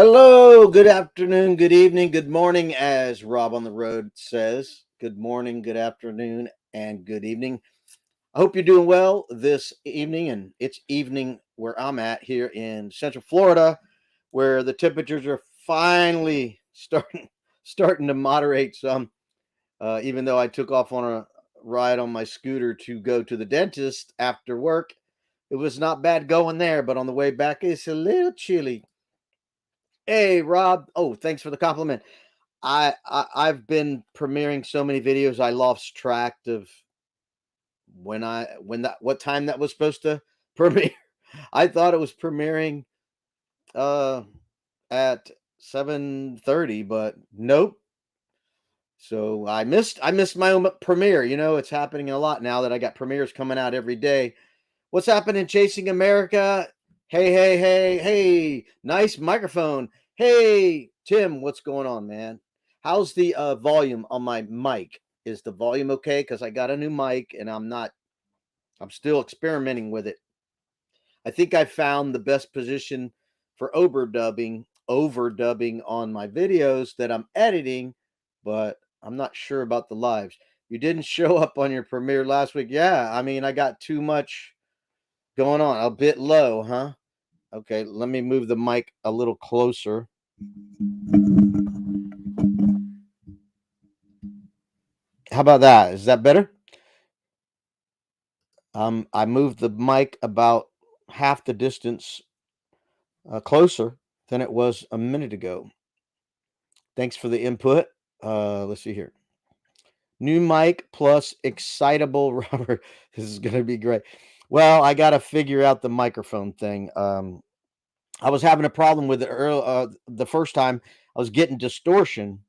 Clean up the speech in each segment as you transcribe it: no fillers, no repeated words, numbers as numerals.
Hello, good afternoon, good evening, good morning, as Rob on the road says. Good morning, good afternoon, and good evening. I hope you're doing well this evening, and it's evening where I'm at here in Central Florida, where the temperatures are finally starting to moderate some. Even though I took off on a ride on my scooter to go to the dentist after work, it was not bad going there, but on the way back, it's a little chilly. Hey, Rob. Oh, thanks for the compliment. I've been premiering so many videos I lost track of when that what time that was supposed to premiere. I thought it was premiering uh at 7:30, but nope. So I missed my own premiere. You know, it's happening a lot now that I got premieres coming out every day. What's happening, Chasing America? Hey, hey, hey, hey, nice microphone. Hey, Tim, what's going on, man? How's the volume on my mic? Is the volume okay? Because I got a new mic and I'm still experimenting with it. I think I found the best position for overdubbing on my videos that I'm editing, but I'm not sure about the lives. You didn't show up on your premiere last week. Yeah, I mean, I got too much going on. A bit low, huh? Okay, let me move the mic a little closer. How about that? Is that better? I moved the mic about half the distance closer than it was a minute ago. Thanks for the input. Let's see here. New mic plus excitable Robert. This is going to be great. Well, I got to figure out the microphone thing. I was having a problem with it the first time. I was getting distortion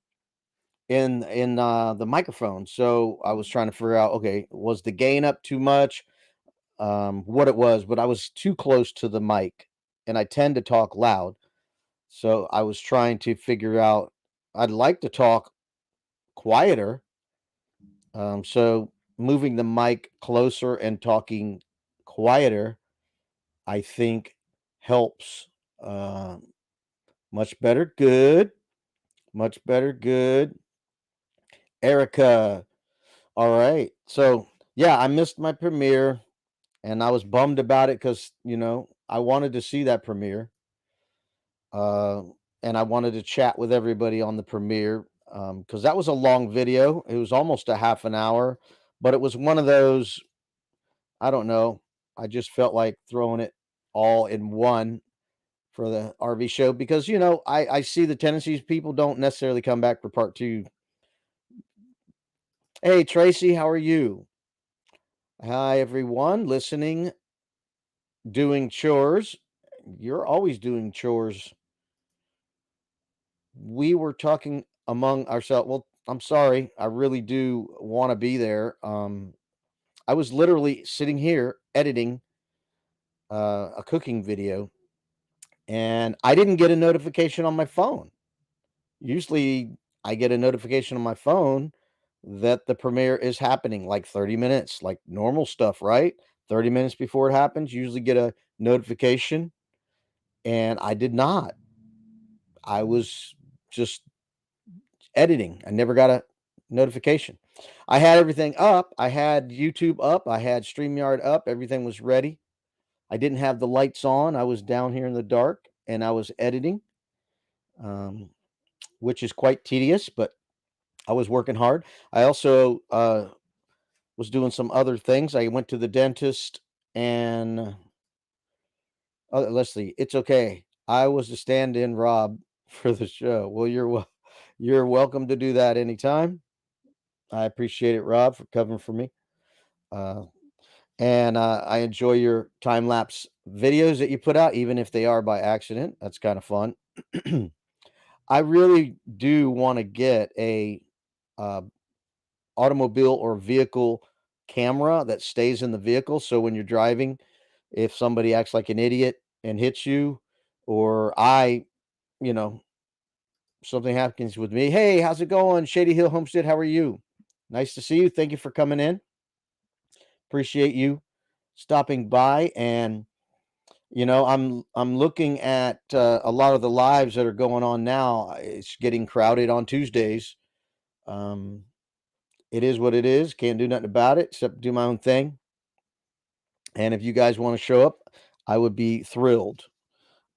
in the microphone. So I was trying to figure out, okay, was the gain up too much? What it was, but I was too close to the mic and I tend to talk loud. So I was trying to figure out, I'd like to talk quieter. So moving the mic closer and talking quieter, I think helps. Uh, much better. Good. Much better. Good. Erica. All right. So yeah, I missed my premiere and I was bummed about it because I wanted to see that premiere. Uh, and I wanted to chat with everybody on the premiere because that was a long video. It was almost a half an hour, but it was one of those. I don't know. I just felt like throwing it all in one for the RV show because I see the tendencies. People don't necessarily come back for part two. Hey Tracy, how are you? Hi everyone listening, doing chores. You're always doing chores. We were talking among ourselves. Well, I'm sorry. I really do want to be there. I was literally sitting here editing a cooking video and I didn't get a notification on my phone. Usually I get a notification on my phone that the premiere is happening like 30 minutes, like normal stuff, right? 30 minutes before it happens, usually get a notification. And I did not. I was just editing. I never got a notification. I had everything up. I had YouTube up. I had StreamYard up. Everything was ready. I didn't have the lights on. I was down here in the dark and I was editing, um, which is quite tedious, but I was working hard. I also was doing some other things. I went to the dentist and let's see. It's okay. I was the stand-in Rob for the show. Well, you're welcome to do that anytime. I appreciate it, Rob, for covering for me. Uh, and I enjoy your time lapse videos that you put out, even if they are by accident. That's kind of fun. I really do want to get a uh, automobile or vehicle camera that stays in the vehicle. So when you're driving, if somebody acts like an idiot and hits you, or you know, something happens with me. Hey, how's it going? Shady Hill Homestead, how are you? Nice to see you. Thank you for coming in. Appreciate you stopping by. And I'm looking at a lot of the lives that are going on now. It's getting crowded on Tuesdays. Um, it is what it is. Can't do nothing about it except do my own thing. And if you guys want to show up, I would be thrilled.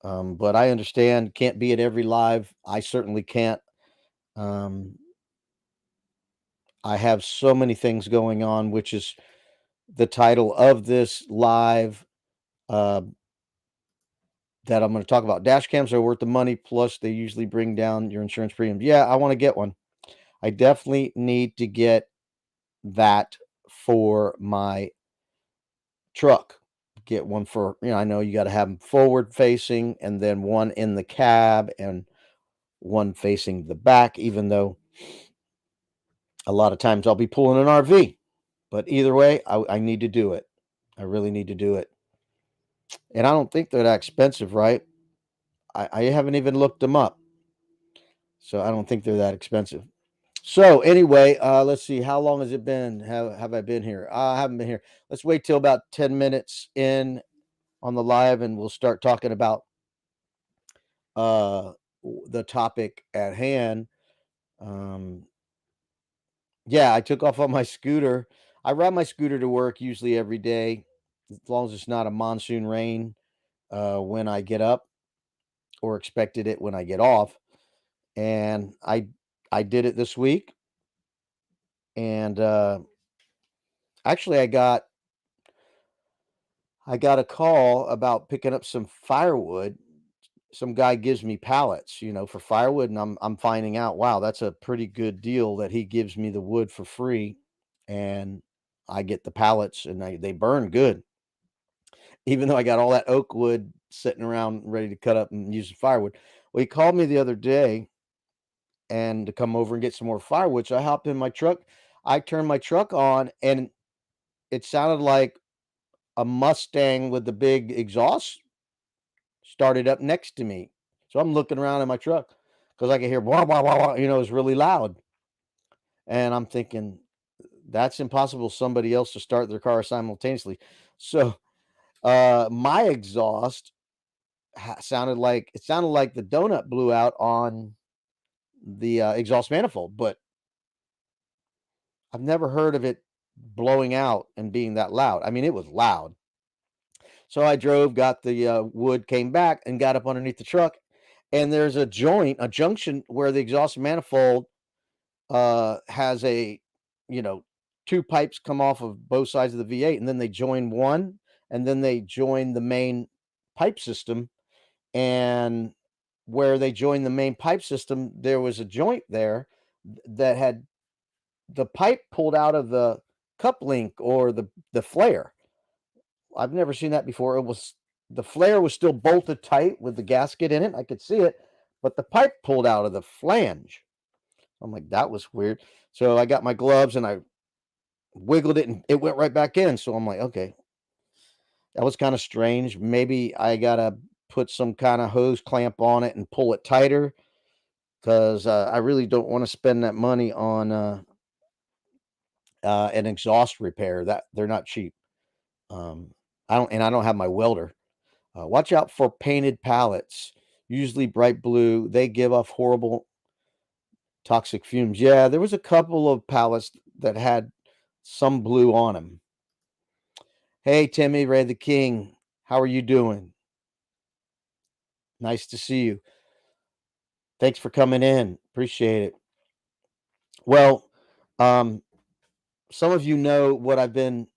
But I understand can't be at every live. I certainly can't. Um, I have so many things going on, which is the title of this live uh, that I'm going to talk about. Dash cams are worth the money. Plus, they usually bring down your insurance premium. Yeah, I want to get one. I definitely need to get that for my truck. Get one for, I know you got to have them forward facing and then one in the cab and one facing the back, even though a lot of times I'll be pulling an RV. But either way, I need to do it. I really need to do it. And I don't think they're that expensive, right? I haven't even looked them up. So I don't think they're that expensive. So anyway, let's see. How long has it been? Have I been here? I haven't been here. Let's wait till about 10 minutes in on the live and we'll start talking about uh the topic at hand. Um yeah, I took off on my scooter. I ride my scooter to work usually every day, as long as it's not a monsoon rain when I get up or expected it when I get off. And I did it this week. And actually I got a call about picking up some firewood. Some guy gives me pallets, for firewood, and I'm finding out, wow, that's a pretty good deal that he gives me the wood for free, and I get the pallets, and they burn good, even though I got all that oak wood sitting around ready to cut up and use as firewood. Well, he called me the other day and to come over and get some more firewood. So I hopped in my truck. I turned my truck on, and it sounded like a Mustang with the big exhaust started up next to me. So I'm looking around in my truck because I could hear wah, wah, wah, wah, it's really loud. And I'm thinking, that's impossible somebody else to start their car simultaneously. So my exhaust sounded like the donut blew out on the exhaust manifold, but I've never heard of it blowing out and being that loud. I mean, it was loud. So I drove, got the wood, came back, and got up underneath the truck. And there's a junction where the exhaust manifold has you know, two pipes come off of both sides of the V8, and then they join one, and then they join the main pipe system. And where they joined the main pipe system, there was a joint there that had the pipe pulled out of the cup link or the flare. I've never seen that before. The flare was still bolted tight with the gasket in it. I could see it, but the pipe pulled out of the flange. I'm like, that was weird. So I got my gloves and I wiggled it and it went right back in. So I'm like, okay, that was kind of strange. Maybe I gotta put some kind of hose clamp on it and pull it tighter because I really don't want to spend that money on an exhaust repair. That they're not cheap. Um, I don't have my welder. Watch out for painted pallets, usually bright blue. They give off horrible toxic fumes. Yeah, there was a couple of pallets that had some blue on them. Hey, Timmy, Ray the King, how are you doing? Nice to see you. Thanks for coming in. Appreciate it. Well, um, some of you know what I've been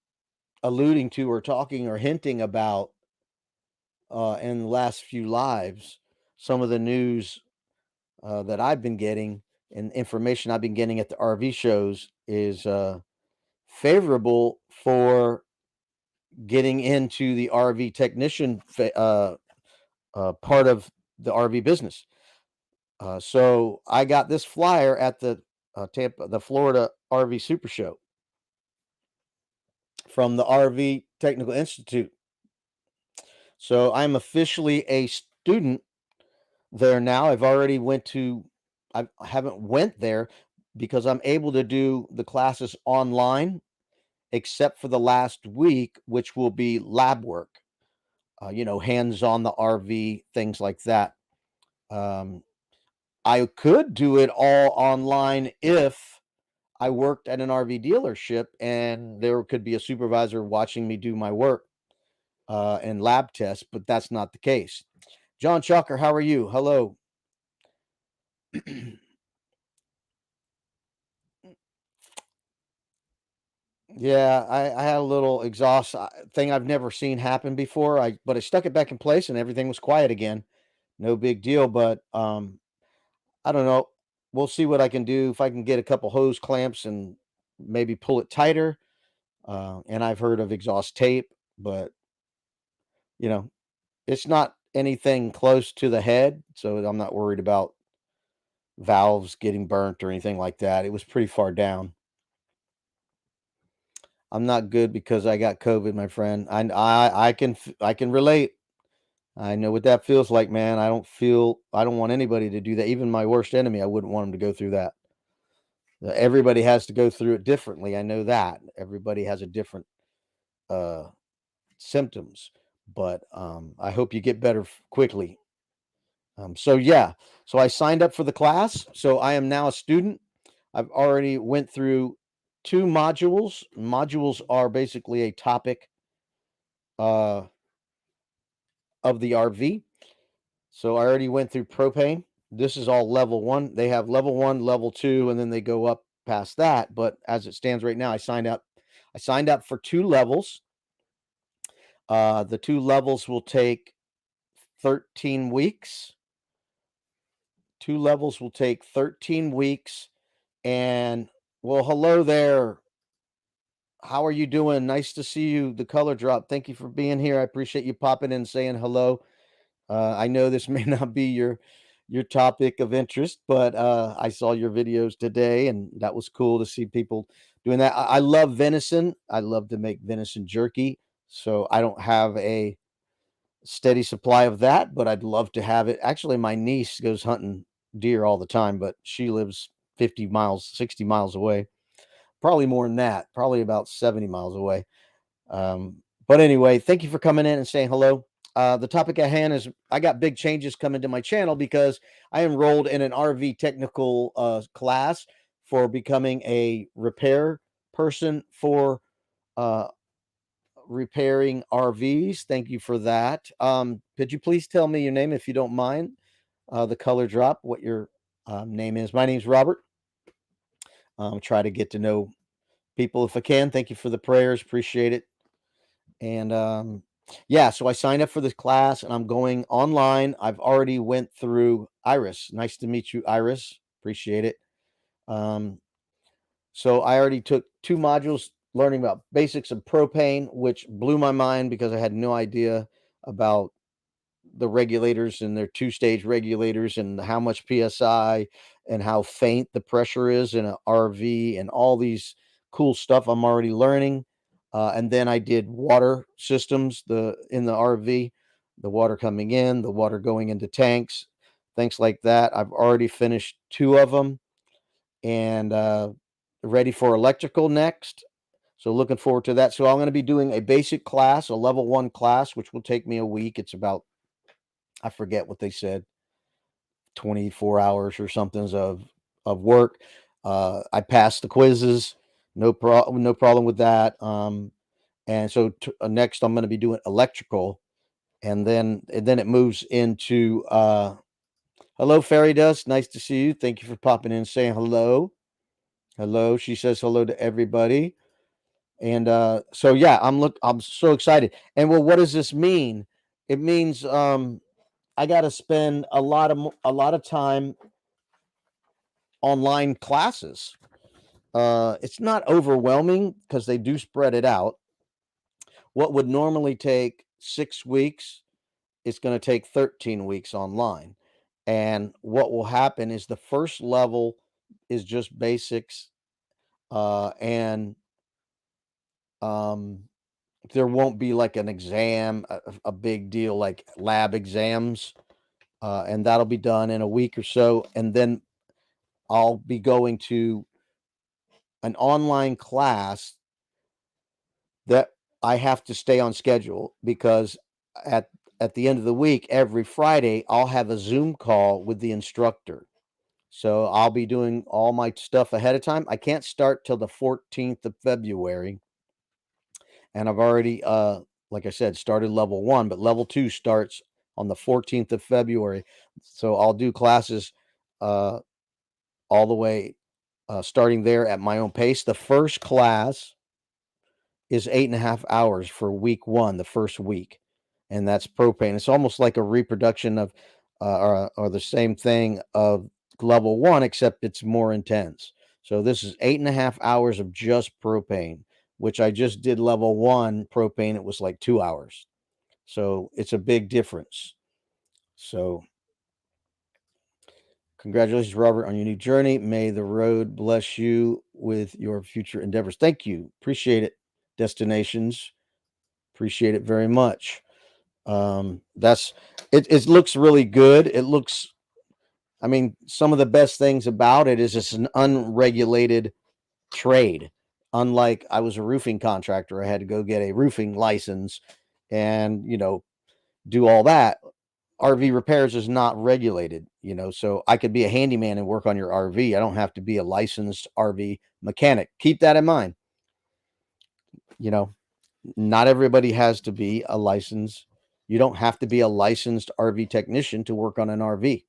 alluding to or talking or hinting about in the last few lives. Some of the news that I've been getting and information I've been getting at the RV shows is favorable for getting into the RV technician part of the RV business. So I got this flyer at the Florida RV Super Show from the RV Technical Institute. So I'm officially a student there now. I haven't went there because I'm able to do the classes online except for the last week, which will be lab work. hands on the RV, things like that. Um, I could do it all online if I worked at an RV dealership and there could be a supervisor watching me do my work and lab tests, but that's not the case. John Chalker, how are you? Hello. Yeah, I had a little exhaust thing I've never seen happen before. But I stuck it back in place and everything was quiet again. No big deal. But I don't know. We'll see what I can do if I can get a couple hose clamps and maybe pull it tighter. And I've heard of exhaust tape, but you know, it's not anything close to the head, so I'm not worried about valves getting burnt or anything like that. It was pretty far down. I'm not good because I got COVID, my friend. I can relate. I know what that feels like, man. I don't want anybody to do that. Even my worst enemy, I wouldn't want them to go through that. Everybody has to go through it differently. I know that. Everybody has a different uh symptoms, but I hope you get better quickly. So yeah, so I signed up for the class. So I am now a student. I've already went through 2 modules. Modules are basically a topic uh, of the RV. So I already went through propane. This is all level 1. They have level 1, level 2, and then they go up past that. But as it stands right now, I signed up. I signed up for 2 levels. The 2 levels will take 13 weeks. 2 levels will take 13 weeks. And well, hello there. How are you doing? Nice to see you. The color drop. Thank you for being here. I appreciate you popping in and saying hello. I know this may not be your topic of interest, but I saw your videos today, and that was cool to see people doing that. I love venison. I love to make venison jerky. So I don't have a steady supply of that, but I'd love to have it. Actually, my niece goes hunting deer all the time, but she lives 50 miles, 60 miles away. Probably more than that, probably about 70 miles away. But anyway, thank you for coming in and saying hello. The topic at hand is I got big changes coming to my channel because I enrolled in an RV technical class for becoming a repair person for uh, repairing RVs. Thank you for that. Could you please tell me your name if you don't mind? The color drop, what your name is. My name's Robert. Try to get to know people if I can. Thank you for the prayers. Appreciate it. And yeah, so I signed up for this class and I'm going online. I've already went through Iris. Nice to meet you, Iris. Appreciate it. Um, so I already took 2 modules learning about basics of propane, which blew my mind because I had no idea about the regulators and their 2-stage regulators and how much PSI and how faint the pressure is in an RV and all these cool stuff I'm already learning. And then I did water systems in the RV, the water coming in, the water going into tanks, things like that. I've already finished 2 of them and ready for electrical next. So looking forward to that. So I'm going to be doing a basic class, a level 1 class, which will take me a week. It's about I forget what they said, 24 hours or something of work. I passed the quizzes, no problem with that. And so next I'm going to be doing electrical, and then it moves into hello, Fairy Dust. Nice to see you. Thank you for popping in and saying hello. Hello. She says hello to everybody. And so yeah, I'm so excited. And well, what does this mean? It means I got to spend a lot of time online classes. It's not overwhelming because they do spread it out. What would normally take 6 weeks is going to take 13 weeks online. And what will happen is the first level is just basics, and um, there won't be like an exam, a big deal like lab exams, and that'll be done in a week or so. And then I'll be going to an online class that I have to stay on schedule because at at the end of the week, every Friday, I'll have a Zoom call with the instructor. So I'll be doing all my stuff ahead of time. I can't start till the 14th of February, and I've already, like I said, started level 1, but level 2 starts on the 14th of February. So I'll do classes uh, all the way starting there at my own pace. The first class is 8.5 hours for week 1, the first week, and that's propane. It's almost like a reproduction of, or the same thing of level 1, except it's more intense. So this is 8.5 hours of just propane, which I just did level 1 propane. It was like 2 hours. So it's a big difference. So congratulations, Robert, on your new journey. May the road bless you with your future endeavors. Thank you. Appreciate it. Destinations. Appreciate it very much. That's it. It looks really good. It looks, I mean, some of the best things about it is it's an unregulated trade. Unlike I was a roofing contractor, I had to go get a roofing license and, do all that. RV repairs is not regulated, so I could be a handyman and work on your RV. I don't have to be a licensed RV mechanic. Keep that in mind. You know, not everybody has to be a licensed. You don't have to be a licensed RV technician to work on an RV.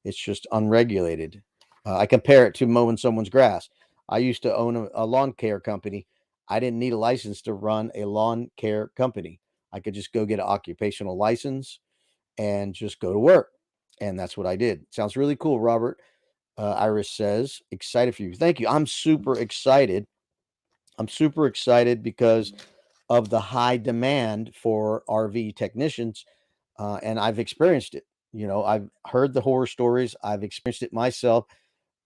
It's just unregulated. I compare it to mowing someone's grass. I used to own a lawn care company. I didn't need a license to run a lawn care company. I could just go get an occupational license and just go to work. And that's what I did. Sounds really cool, Robert. Iris says, excited for you. Thank you. I'm super excited. I'm super excited because of the high demand for RV technicians. And I've experienced it. I've heard the horror stories. I've experienced it myself.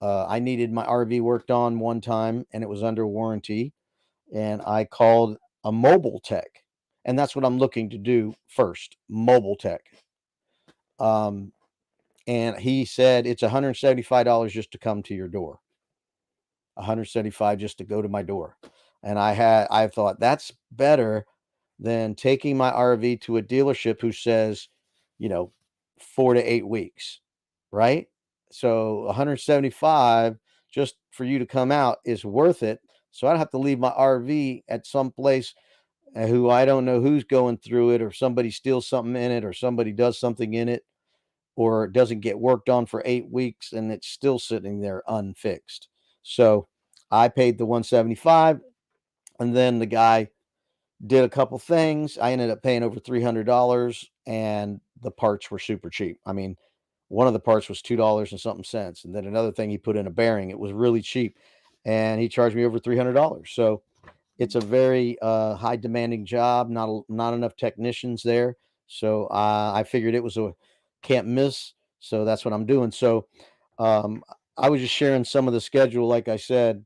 I needed my RV worked on one time and it was under warranty. And I called a mobile tech. And that's what I'm looking to do first, mobile tech. And he said it's $175 just to come to your door. 175 just to go to my door. And I thought that's better than taking my RV to a dealership who says, 4 to 8 weeks, right? So 175 just for you to come out is worth it. So I don't have to leave my RV at some place who I don't know who's going through it, or somebody steals something in it, or somebody does something in it, or doesn't get worked on for 8 weeks and it's still sitting there unfixed. So I paid the 175, and then the guy did a couple things. I ended up paying over $300, and the parts were super cheap. I mean, one of the parts was $2 and something cents, and then another thing he put in a bearing. It was really cheap, and he charged me over $300. So it's a very high demanding job. Not enough technicians there. So I figured it was a can't miss. So that's what I'm doing. So um, I was just sharing some of the schedule, like I said.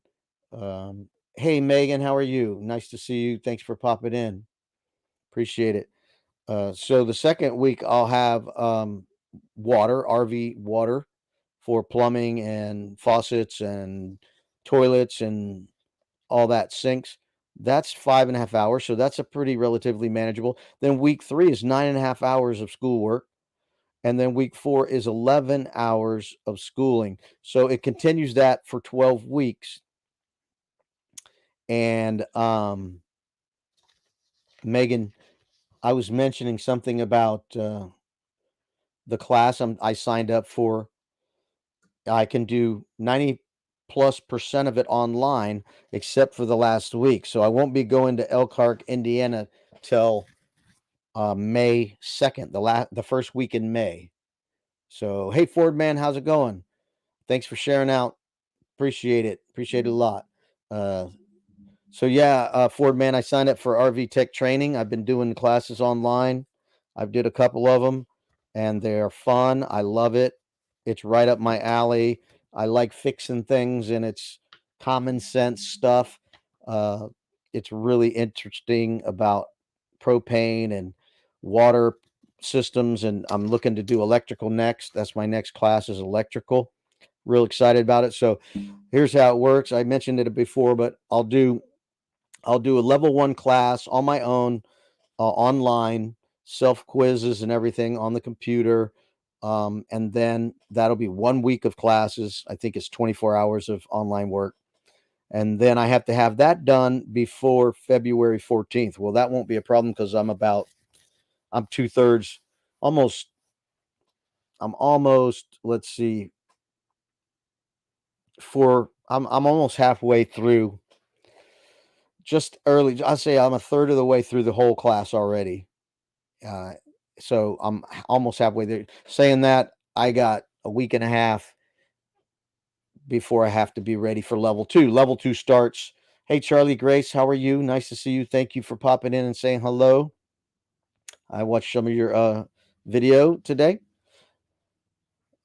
Hey, Megan, how are you? Nice to see you. Thanks for popping in. Appreciate it. So the second week, I'll have water, RV water for plumbing and faucets and toilets and all that sinks. That's 5.5 hours. So that's a pretty relatively manageable. Then week 3 is 9.5 hours of schoolwork. And then week 4 is 11 hours of schooling. So it continues that for 12 weeks. And Megan, I was mentioning something about the class I signed up for. I can do 90+% of it online, except for the last week. So I won't be going to Elkhart, Indiana till May 2nd, the first week in May. So, hey, Ford man, how's it going? Thanks for sharing out. Appreciate it. Appreciate it a lot. So yeah, Ford man, I signed up for RV tech training. I've been doing classes online. I've did a couple of them, and they're fun. I love it. It's right up my alley. I like fixing things, and it's common sense stuff. Uh, it's really interesting about propane and water systems, and I'm looking to do electrical next. That's my next class is electrical. Real excited about it. So here's how it works. I mentioned it before, but I'll do a level 1 class on my own online. self quizzes and everything on the computer. And then that'll be 1 week of classes. I think it's 24 hours of online work. And then I have to have that done before February 14th. Well, that won't be a problem because I'm 2/3, almost, let's see, I'm almost halfway through, just early. I say I'm a third of the way through the whole class already. Uh, so I'm almost halfway there. Saying that, I got a week and a half before I have to be ready for level two. Level two starts. Hey, Charlie Grace, how are you? Nice to see you. Thank you for popping in and saying hello. I watched some of your video today.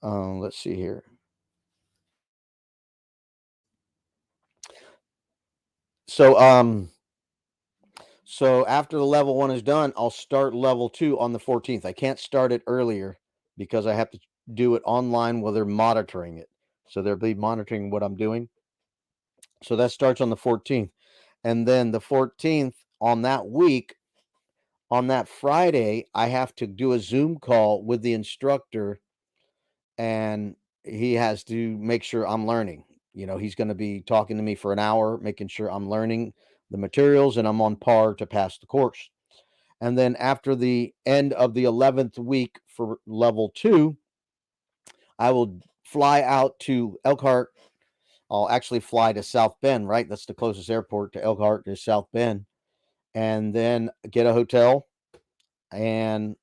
Let's see here. So so after the level one is done, I'll start level two on the 14th. I can't start it earlier because I have to do it online while they're monitoring it. So they'll be monitoring what I'm doing. So that starts on the 14th. And then the 14th, on that week, on that Friday, I have to do a Zoom call with the instructor, and he has to make sure I'm learning. He's going to be talking to me for an hour, making sure I'm learning the materials and I'm on par to pass the course. And then after the end of the 11th week for level two, I will fly out to Elkhart. I'll actually fly to South Bend, right? That's the closest airport to Elkhart is South Bend. And then get a hotel and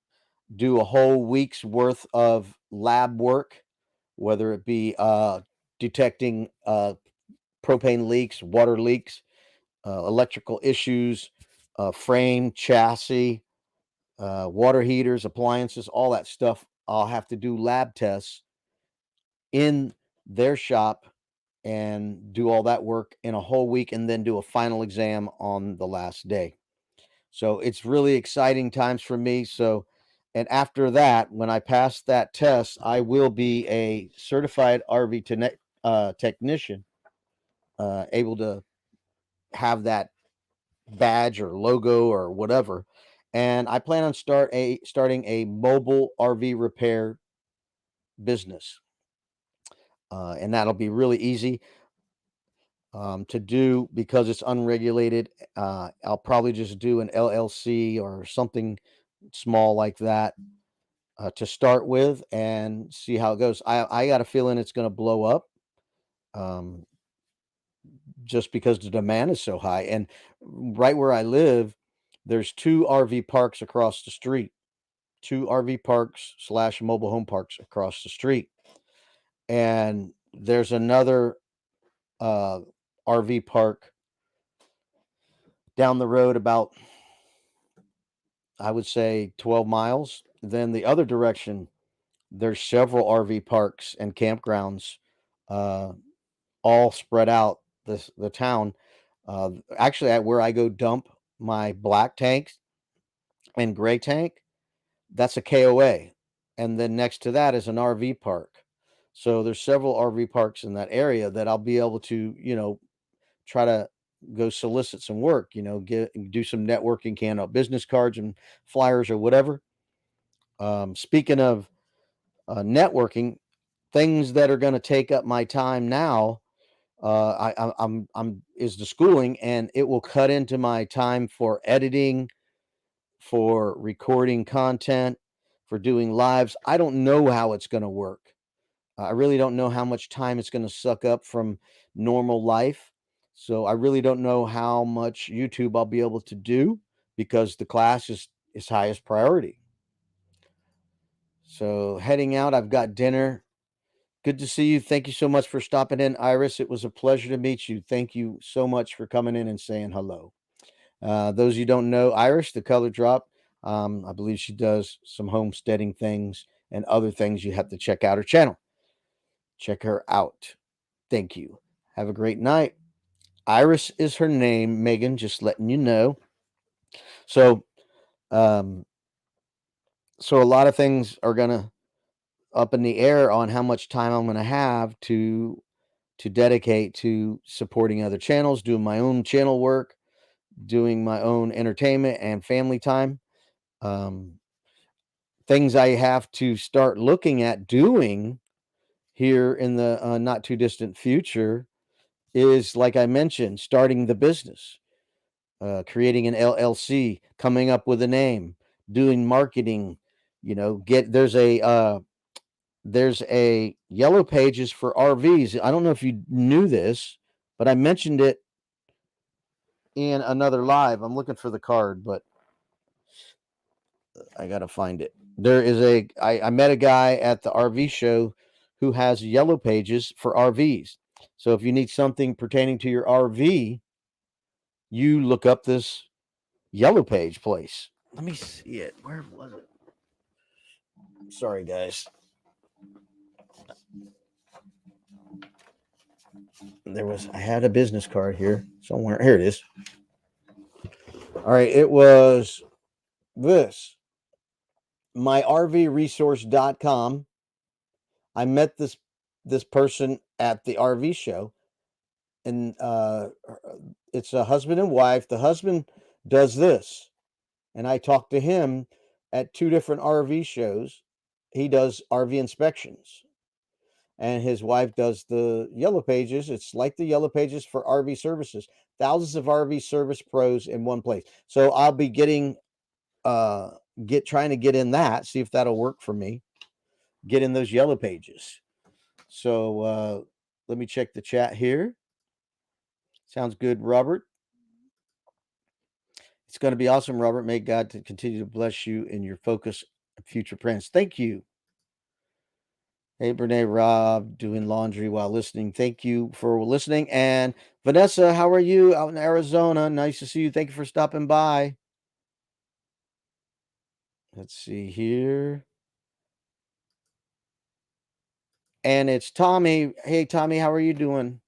do a whole week's worth of lab work, whether it be detecting propane leaks, water leaks, electrical issues, frame, chassis, water heaters, appliances, all that stuff. I'll have to do lab tests in their shop and do all that work in a whole week and then do a final exam on the last day. So it's really exciting times for me. So, and after that, when I pass that test, I will be a certified RV technician, able to have that badge or logo or whatever. And I plan on starting a mobile RV repair business, and that'll be really easy to do because it's unregulated. I'll probably just do an LLC or something small like that to start with and see how it goes. I got a feeling it's going to blow up, um, just because the demand is so high. And right where I live, there's two RV parks across the street, two RV parks slash mobile home parks across the street. And there's another uh, RV park down the road about, I would say, 12 miles. Then the other direction, there's several RV parks and campgrounds, uh, all spread out the town. Actually, at where I go dump my black tanks and gray tank, that's a KOA, and then next to that is an RV park. So there's several RV parks in that area that I'll be able to, try to go solicit some work. Do some networking, hand out business cards and flyers or whatever. Speaking of networking, things that are going to take up my time now, I'm is the schooling, and it will cut into my time for editing, for recording content, for doing lives. I don't know how it's going to work. I really don't know how much time it's going to suck up from normal life. So I really don't know how much YouTube I'll be able to do because the class is highest priority. So heading out, I've got dinner. Good to see you. Thank you so much for stopping in, Iris. It was a pleasure to meet you. Thank you so much for coming in and saying hello. Those you don't know, Irish, the color drop, I believe she does some homesteading things and other things. You have to check out her channel. Check her out. Thank you. Have a great night. Iris is her name, Megan, just letting you know. So, um, so a lot of things are gonna up in the air on how much time I'm gonna have to dedicate to supporting other channels, doing my own channel work, doing my own entertainment and family time. things I have to start looking at doing here in the not too distant future is, like I mentioned, starting the business, creating an LLC, coming up with a name, doing marketing. Get there's a yellow pages for RVs. I don't know if you knew this, but I mentioned it in another live. I'm looking for the card, but I gotta find it. There is I met a guy at the RV show who has yellow pages for RVs. So if you need something pertaining to your RV, you look up this yellow page place. Let me see it. Where was it? Sorry, guys. I had a business card here somewhere. Here it is. All right. It was this myrvresource.com. I met this person at the RV show, and it's a husband and wife. The husband does this, and I talked to him at two different RV shows. He does RV inspections, and his wife does the yellow pages. It's like the yellow pages for RV services. Thousands of RV service pros in one place. So I'll be trying to get in that, see if that'll work for me. Get in those yellow pages. So let me check the chat here. Sounds good, Robert. It's going to be awesome, Robert. May God to continue to bless you in your focus and future plans. Thank you. Hey, Brene, Rob, doing laundry while listening. Thank you for listening. And Vanessa, how are you out in Arizona? Nice to see you. Thank you for stopping by. Let's see here. And it's Tommy. Hey, Tommy, how are you doing?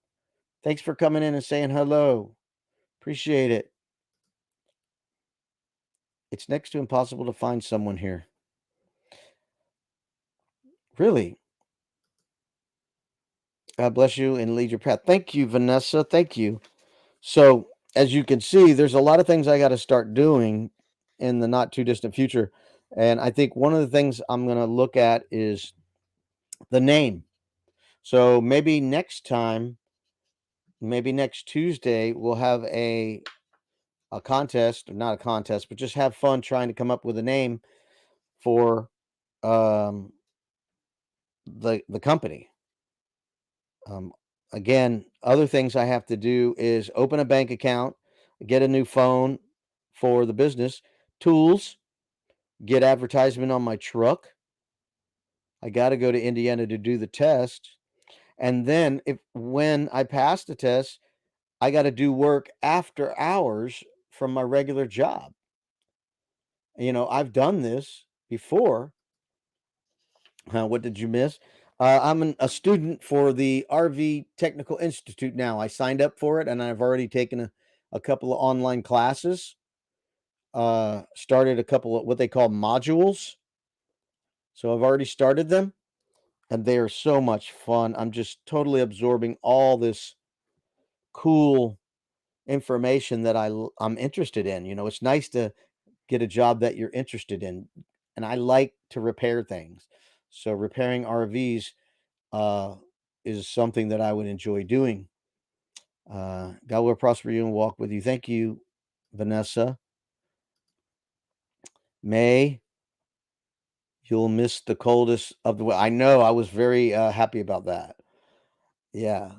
Thanks for coming in and saying hello. Appreciate it. It's next to impossible to find someone here. Really? God bless you and lead your path. Thank you, Vanessa. Thank you. So, as you can see, there's a lot of things I got to start doing in the not too distant future. And I think one of the things I'm going to look at is the name. So, maybe next time, maybe next Tuesday, we'll have a contest, or not a contest, but just have fun trying to come up with a name for um, the company. Um, Again, other things I have to do is open a bank account, get a new phone for the business, tools, get advertisement on my truck. I got to go to Indiana to do the test. And then when I pass the test, I got to do work after hours from my regular job. I've done this before. What did you miss? I'm a student for the RV Technical Institute now. I signed up for it, and I've already taken a couple of online classes. Started a couple of what they call modules. So I've already started them, and they are so much fun. I'm just totally absorbing all this cool information that I'm interested in. It's nice to get a job that you're interested in, and I like to repair things. So repairing RVs is something that I would enjoy doing. God will prosper you and walk with you. Thank you, Vanessa. May, you'll miss the coldest of the. I know. I was very happy about that. Yeah,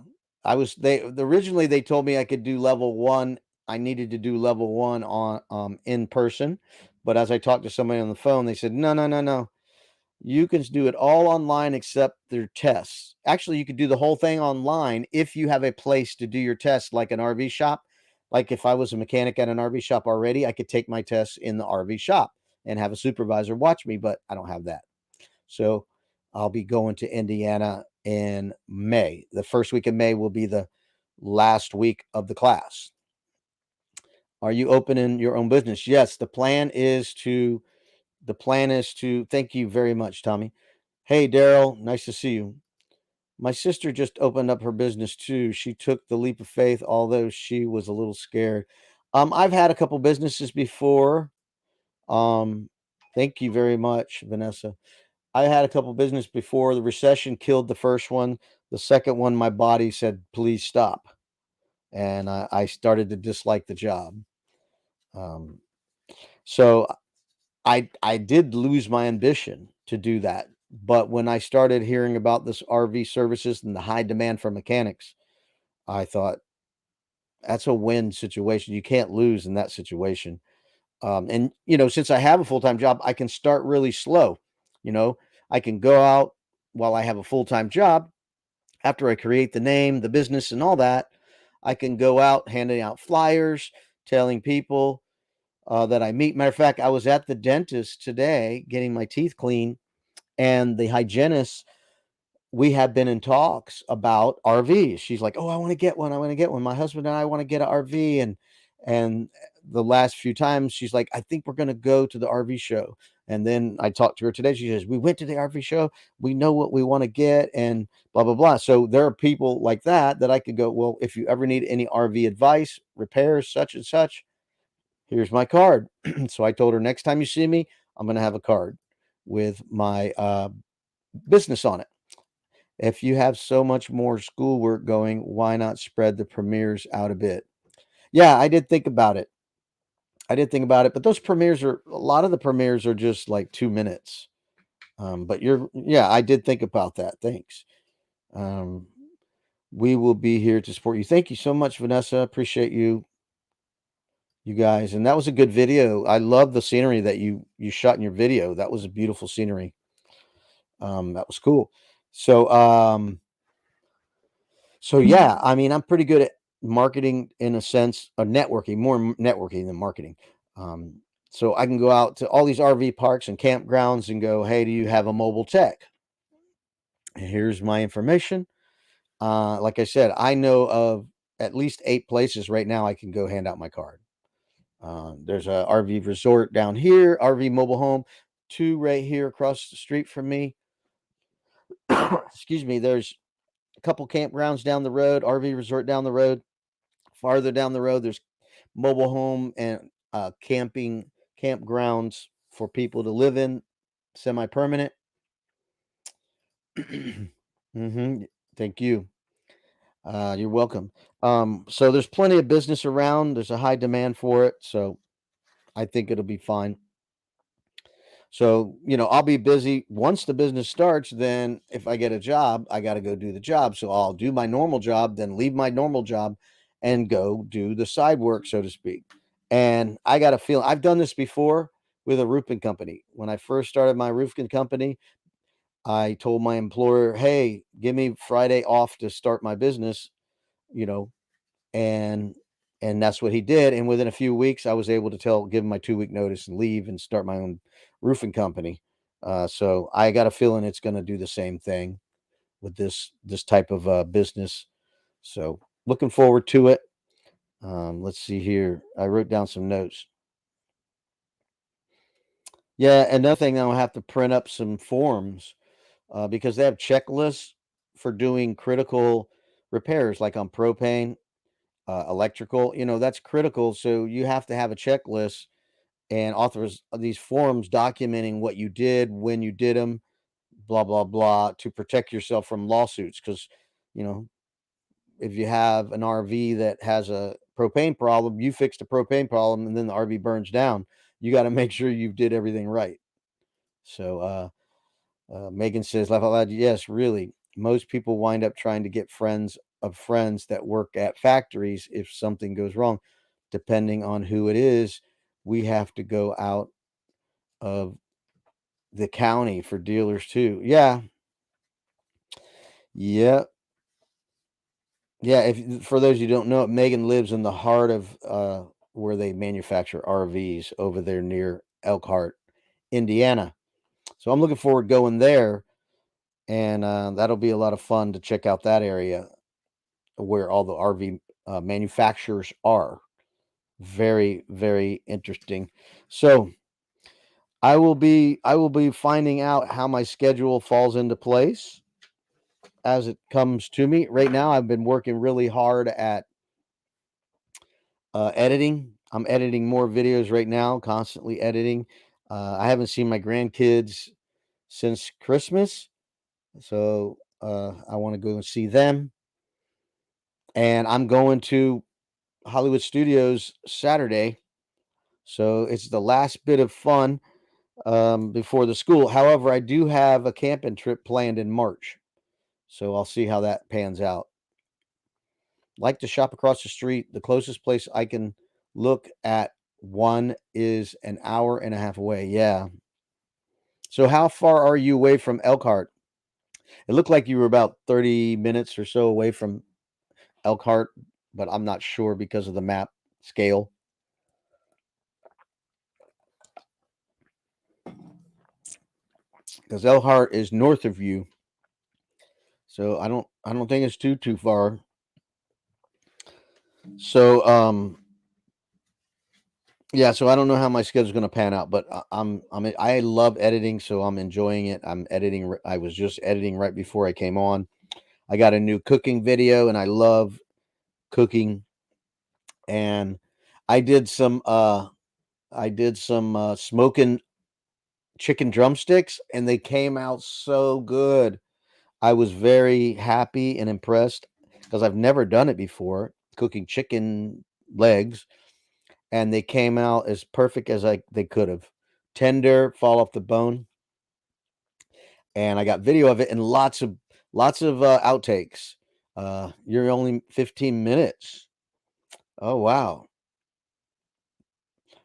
I was. Originally they told me I could do level 1. I needed to do level 1 on in person, but as I talked to somebody on the phone, they said no, no, no, no. You can do it all online except their tests. Actually, you could do the whole thing online if you have a place to do your tests, like an RV shop. Like if I was a mechanic at an RV shop already, I could take my tests in the RV shop and have a supervisor watch me, but I don't have that. So I'll be going to Indiana in May. The first week of May will be the last week of the class. Are you opening your own business? Yes, the plan is to thank you very much, Tommy. Hey, Daryl, nice to see you. My sister just opened up her business too. She took the leap of faith, although she was a little scared. I've had a couple businesses before. Um, Thank you very much, Vanessa. I had a couple business before the recession killed the first one. The second one, my body said, "Please stop," and I started to dislike the job. Um, so I did lose my ambition to do that. But when I started hearing about this RV services and the high demand for mechanics, I thought that's a win situation. You can't lose in that situation. And since I have a full-time job, I can start really slow. You know, I can go out while I have a full-time job. After I create the name, the business, and all that, I can go out handing out flyers, telling people that I meet. Matter of fact, I was at the dentist today getting my teeth clean, and the hygienist, we have been in talks about RVs. She's like, "Oh, I want to get one. I want to get one. My husband and I want to get an RV." And the last few times, she's like, "I think we're going to go to the RV show." And then I talked to her today. She says, "We went to the RV show. We know what we want to get, and blah blah blah." So there are people like that I could go. Well, if you ever need any RV advice, repairs, such and such, here's my card. So I told her, next time you see me, I'm going to have a card with my business on it. If you have so much more schoolwork going, why not spread the premieres out a bit? Yeah, I did think about it. I did think about it, but those premieres are a lot of the premieres are just like 2 minutes. But yeah, I did think about that. Thanks. Um, we will be here to support you. Thank you so much, Vanessa. Appreciate you guys. And that was a good video. I love the scenery that you shot in your video. That was a beautiful scenery. That was cool. So So yeah, I mean, I'm pretty good at marketing in a sense, or networking, more networking than marketing. Um, so I can go out to all these RV parks and campgrounds and go, "Hey, do you have a mobile tech? Here's my information." Like I said, I know of at least 8 places right now I can go hand out my card. There's a RV resort down here, RV mobile home, two right here across the street from me. Excuse me. There's a couple campgrounds down the road, RV resort down the road. Farther down the road, there's mobile home and camping campgrounds for people to live in, semi-permanent. Hmm. Thank you. You're welcome. So there's plenty of business around. There's a high demand for it, so I think it'll be fine. So, I'll be busy once the business starts. Then, if I get a job, I got to go do the job. So, I'll do my normal job, then leave my normal job and go do the side work, so to speak. And I got to feel I've done this before with a roofing company. When I first started my roofing company, I told my employer, "Hey, give me Friday off to start my business," you know, and that's what he did, and within a few weeks, I was able to give him my 2-week notice and leave and start my own roofing company. So I got a feeling it's gonna do the same thing with this type of, business. So, looking forward to it. Let's see here. I wrote down some notes. Yeah, another thing, I'll have to print up some forms, because they have checklists for doing critical repairs, like on propane, electrical, that's critical. So you have to have a checklist and authors these forms documenting what you did, when you did them, blah, blah, blah, to protect yourself from lawsuits. Because, you know, if you have an RV that has a propane problem, you fixed a propane problem and then the RV burns down, you got to make sure you did everything right. So, Megan says, laugh out loud. Yes, really. Most people wind up trying to get friends of friends that work at factories if something goes wrong. Depending on who it is, we have to go out of the county for dealers too. Yeah. Yeah. Yeah. If for those you don't know, Megan lives in the heart of where they manufacture RVs over there near Elkhart, Indiana. So I'm looking forward going there, and that'll be a lot of fun to check out that area where all the RV manufacturers are. Very, very interesting. So I will be finding out how my schedule falls into place as it comes to me. Right now, I've been working really hard at editing. I'm editing more videos right now, constantly editing. I haven't seen my grandkids since Christmas, so I want to go and see them. And I'm going to Hollywood Studios Saturday, so it's the last bit of fun before the school. However, I do have a camping trip planned in March, so I'll see how that pans out. Like to shop across the street. The closest place I can look at one is an hour and a half away. Yeah. So how far are you away from Elkhart? It looked like you were about 30 minutes or so away from Elkhart, but I'm not sure because of the map scale. Because Elkhart is north of you. So I don't think it's too far. So yeah, so I don't know how my schedule's going to pan out, but I love editing, so I'm enjoying it. I'm editing. I was just editing right before I came on. I got a new cooking video, and I love cooking. And I did some smoking chicken drumsticks, and they came out so good. I was very happy and impressed because I've never done it before, cooking chicken legs, and they came out as perfect as they could have. Tender, fall off the bone, and I got video of it and lots of outtakes. You're only 15 minutes. Oh wow.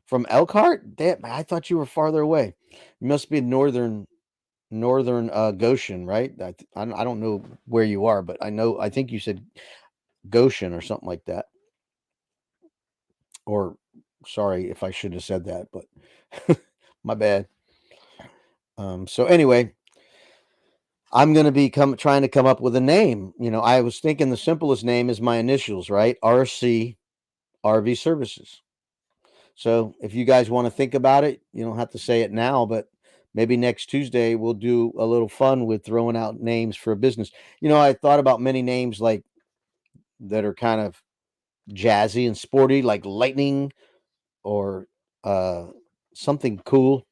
From Elkhart? Damn, I thought you were farther away. You must be northern Goshen, right? I don't know where you are, but I think you said Goshen or something like that. Or sorry if I should have said that, but my bad. So anyway, I'm going to be trying to come up with a name. I was thinking the simplest name is my initials, right? RC RV Services. So if you guys want to think about it, you don't have to say it now, but maybe next Tuesday we'll do a little fun with throwing out names for a business. I thought about many names like that are kind of jazzy and sporty, like Lightning or uh, something cool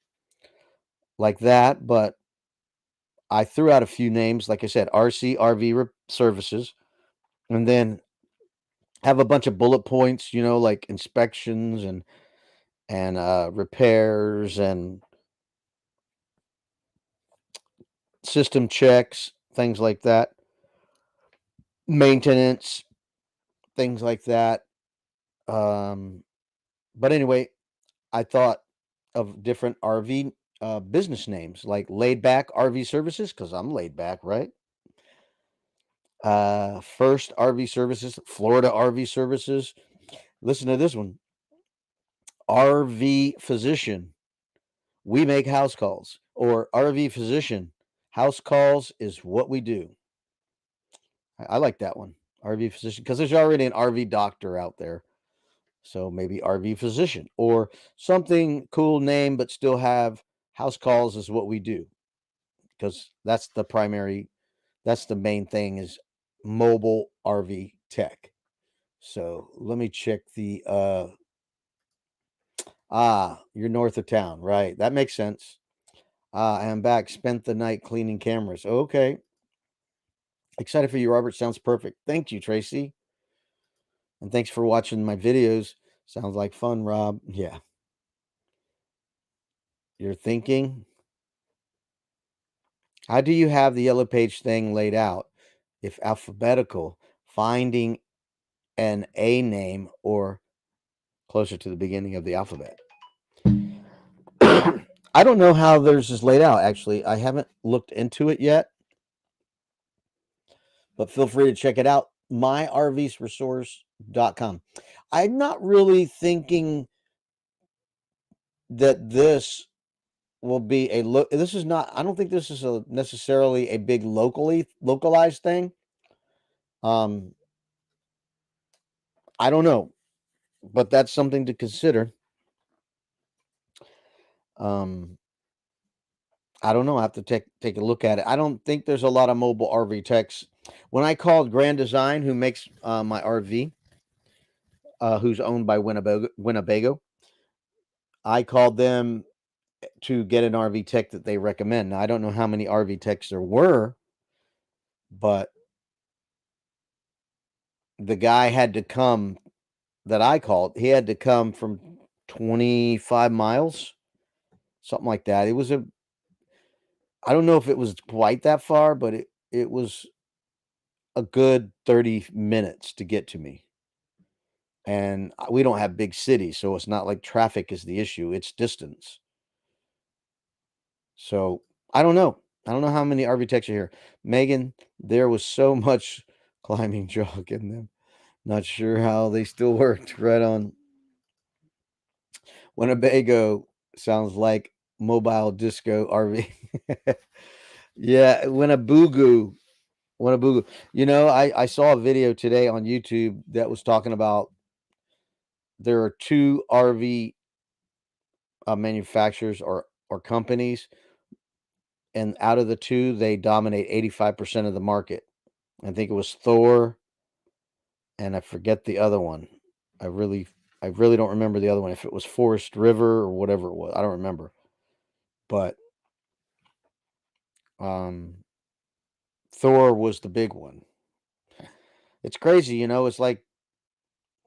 like that. But I threw out a few names, like I said, RC RV Services, and then have a bunch of bullet points, like inspections and repairs and system checks, things like that, maintenance, things like that. Um, but anyway, I thought of different RV business names like Laid Back RV Services because I'm laid back, right? First RV Services, Florida RV Services. Listen to this one, RV Physician. We make house calls, or RV Physician. House calls is what we do. I like that one. RV Physician because there's already an RV doctor out there. So maybe RV Physician or something cool name, but still have house calls is what we do because that's the main thing is mobile RV tech. So let me check you're north of town, right? That makes sense. I am back. Spent the night cleaning cameras. Okay. Excited for you, Robert. Sounds perfect. Thank you, Tracy. And thanks for watching my videos. Sounds like fun, Rob. Yeah. You're thinking, how do you have the yellow page thing laid out? If alphabetical, finding an A name or closer to the beginning of the alphabet. I don't know how theirs is laid out, actually. I haven't looked into it yet, but feel free to check it out. myrvresource.com. I'm not really thinking that this will be this is not, I don't think this is necessarily a big localized thing. I don't know, but that's something to consider. Um, I don't know. I have to take a look at it. I don't think there's a lot of mobile RV techs. When I called Grand Design, who makes my RV, who's owned by Winnebago, I called them to get an RV tech that they recommend. Now, I don't know how many RV techs there were, but the guy had to come that I called. He had to come from 25 miles, something like that. It was I don't know if it was quite that far, but it was a good 30 minutes to get to me. And we don't have big cities, so it's not like traffic is the issue, it's distance. So, I don't know. I don't know how many RV techs are here. Megan, there was so much climbing junk in them. Not sure how they still worked. Right on. Winnebago sounds like mobile disco RV. Yeah, Winnebago. Winnebago. You know, I saw a video today on YouTube that was talking about there are two RV manufacturers or companies, and out of the two, they dominate 85% of the market. I think it was Thor, and I forget the other one. I really, I really don't remember the other one. If it was Forest River or whatever it was, I don't remember. But um, Thor was the big one. It's crazy, you know. It's like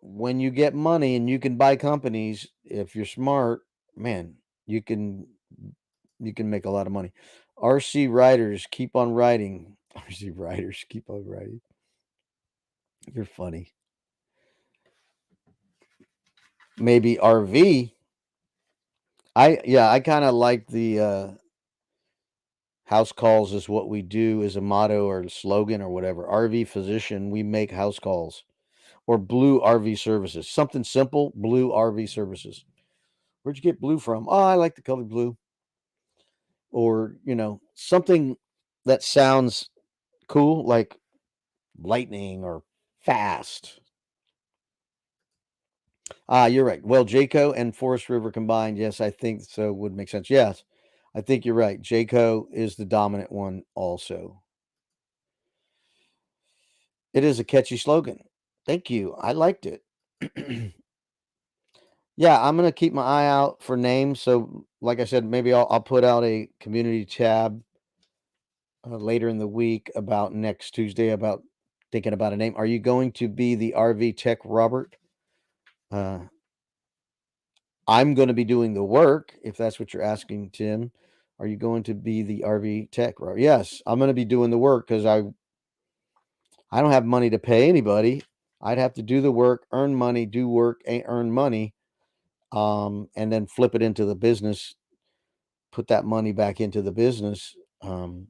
when you get money and you can buy companies. If you're smart, man, you can you can make a lot of money. RC riders keep on riding. RC riders keep on riding. You're funny. Maybe RV. I kind of like the house calls is what we do as a motto or slogan or whatever. RV physician, we make house calls. Or blue RV services. Something simple, blue RV services. Where'd you get blue from? Oh, I like the color blue. Or, you know, something that sounds cool, like lightning or fast. Ah, you're right. Well, Jayco and Forest River combined, yes, I think so would make sense. Yes, I think you're right. Jayco is the dominant one also. It is a catchy slogan. Thank you. I liked it. Yeah, I'm gonna keep my eye out for names. So, like I said, maybe I'll put out a community tab later in the week about next Tuesday about thinking about a name. Are you going to be the RV tech, Robert? Uh, I'm going to be doing the work, if that's what you're asking, Tim. Are you going to be the RV tech, Robert? Yes, I'm going to be doing the work because I don't have money to pay anybody. I'd have to do the work, earn money, do work, earn money, and then flip it into the business, put that money back into the business to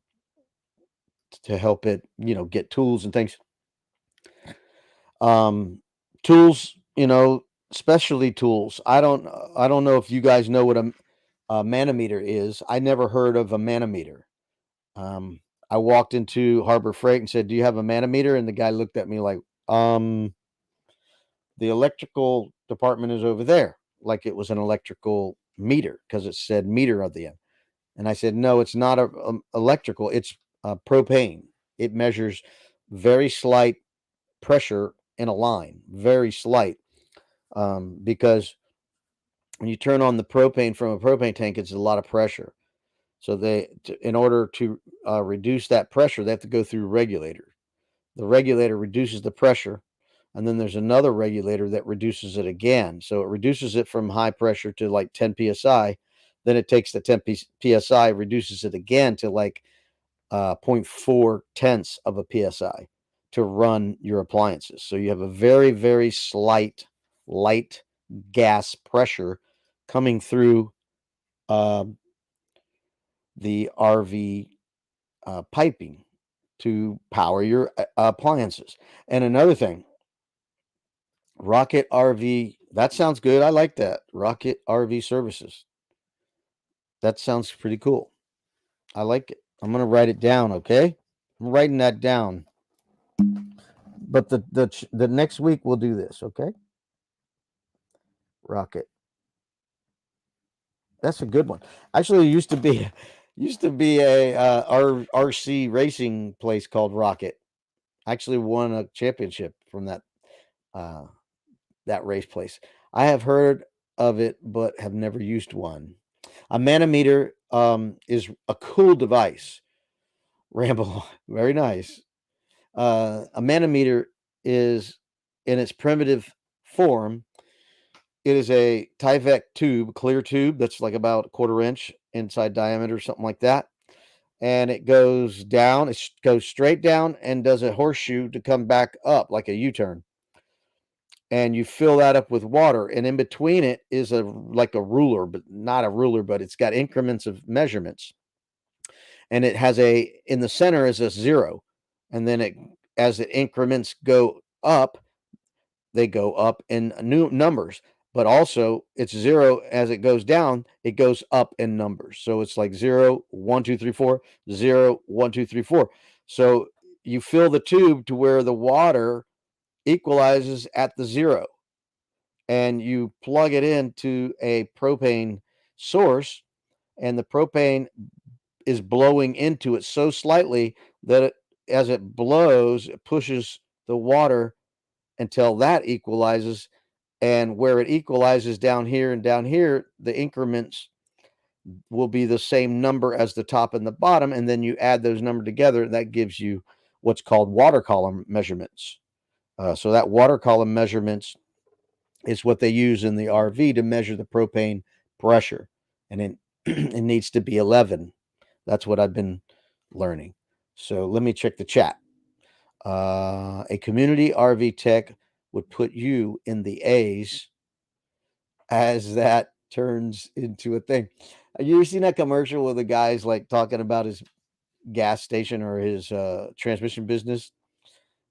help it, you know, get tools and things. Um, tools, you know, specialty tools. I don't know if you guys know what a manometer is. I never heard of a manometer. Um, I walked into Harbor Freight and said, "Do you have a manometer?" And the guy looked at me like, um, the electrical department is over there, like it was an electrical meter because it said meter at the end. And I said, no, it's not a electrical. It's propane. It measures very slight pressure in a line, very slight, because when you turn on the propane from a propane tank, it's a lot of pressure. So in order to reduce that pressure, they have to go through a regulator. The regulator reduces the pressure, and then there's another regulator that reduces it again. So it reduces it from high pressure to like 10 psi. Then it takes the 10 psi, reduces it again to like 0.4 tenths of a psi to run your appliances. So you have a very, very light gas pressure coming through uh, the RV piping to power your appliances. And another thing, Rocket RV, that sounds good. I like that. Rocket RV Services. That sounds pretty cool. I like it. I'm going to write it down, okay? I'm writing that down. But the next week we'll do this, okay? Rocket. That's a good one. Actually, it used to be a RC racing place called Rocket. Actually won a championship from uh that race place. I have heard of it but have never used one. A manometer is a cool device. Ramble, very nice. A manometer is, in its primitive form, it is a Tyvek tube, clear tube that's like about a quarter inch inside diameter, something like that. And it goes down, it goes straight down and does a horseshoe to come back up like a U-turn. And you fill that up with water. And in between it is like a ruler, but not a ruler, but it's got increments of measurements. And it has in the center is a 0. And then as the increments go up, they go up in new numbers, but also it's 0 as it goes down, it goes up in numbers. So it's like 0, 1, 2, 3, 4, 0, 1, 2, 3, 4. So you fill the tube to where the water equalizes at the 0, and you plug it into a propane source, and the propane is blowing into it so slightly that as it blows, it pushes the water until that equalizes. And where it equalizes down here and down here, the increments will be the same number as the top and the bottom. And then you add those numbers together. That gives you what's called water column measurements. So that water column measurements is what they use in the RV to measure the propane pressure. And it needs to be 11. That's what I've been learning. So let me check the chat. A community RV tech would put you in the A's as that turns into a thing. Have you ever seen that commercial where the guy's like talking about his gas station or his transmission business?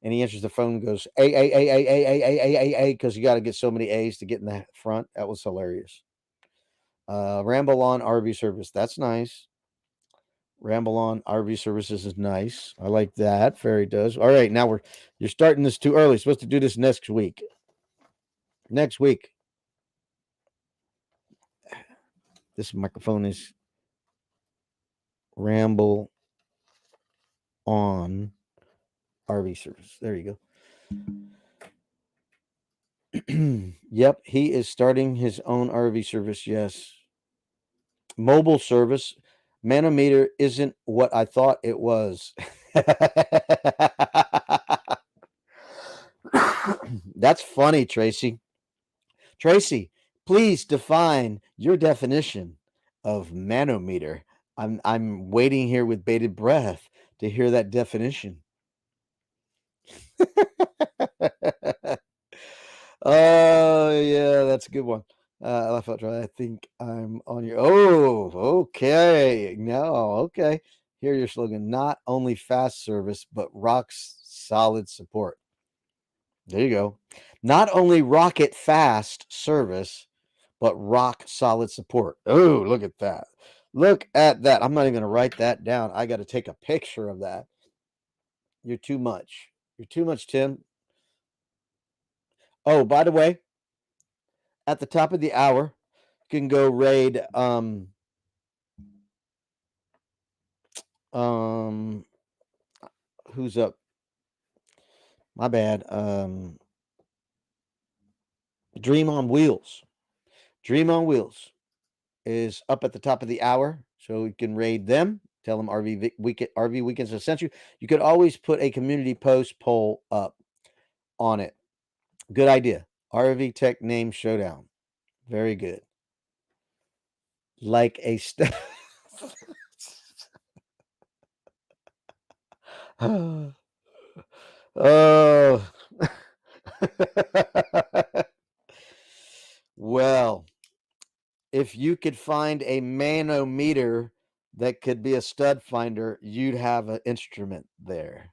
And he answers the phone and goes, A, because you got to get so many A's to get in the front. That was hilarious. Ramble on RV service. That's nice. Ramble on RV services is nice. I like that. Fairy does. All right, now you're starting this too early. Supposed to do this next week. Next week. This microphone is Ramble on RV service. There you go. Yep, he is starting his own RV service. Yes. Mobile service. Manometer isn't what I thought it was. That's funny, Tracy. Tracy, please define your definition of manometer. I'm waiting here with bated breath to hear that definition. Oh, yeah, that's a good one. I think I'm on your. Oh, okay. No, okay. Here your slogan: not only fast service, but rock solid support. There you go. Not only rocket fast service, but rock solid support. Oh, look at that. Look at that. I'm not even going to write that down. I got to take a picture of that. You're too much. You're too much, Tim. Oh, by the way, at the top of the hour, you can go raid who's up? My bad. Dream on Wheels. Dream on Wheels is up at the top of the hour, so you can raid them. Tell them RV Weekends have sent you. You could always put a community post poll up on it. Good idea. RV Tech Name Showdown. Very good. Like a oh. Well, if you could find a manometer that could be a stud finder, you'd have an instrument there.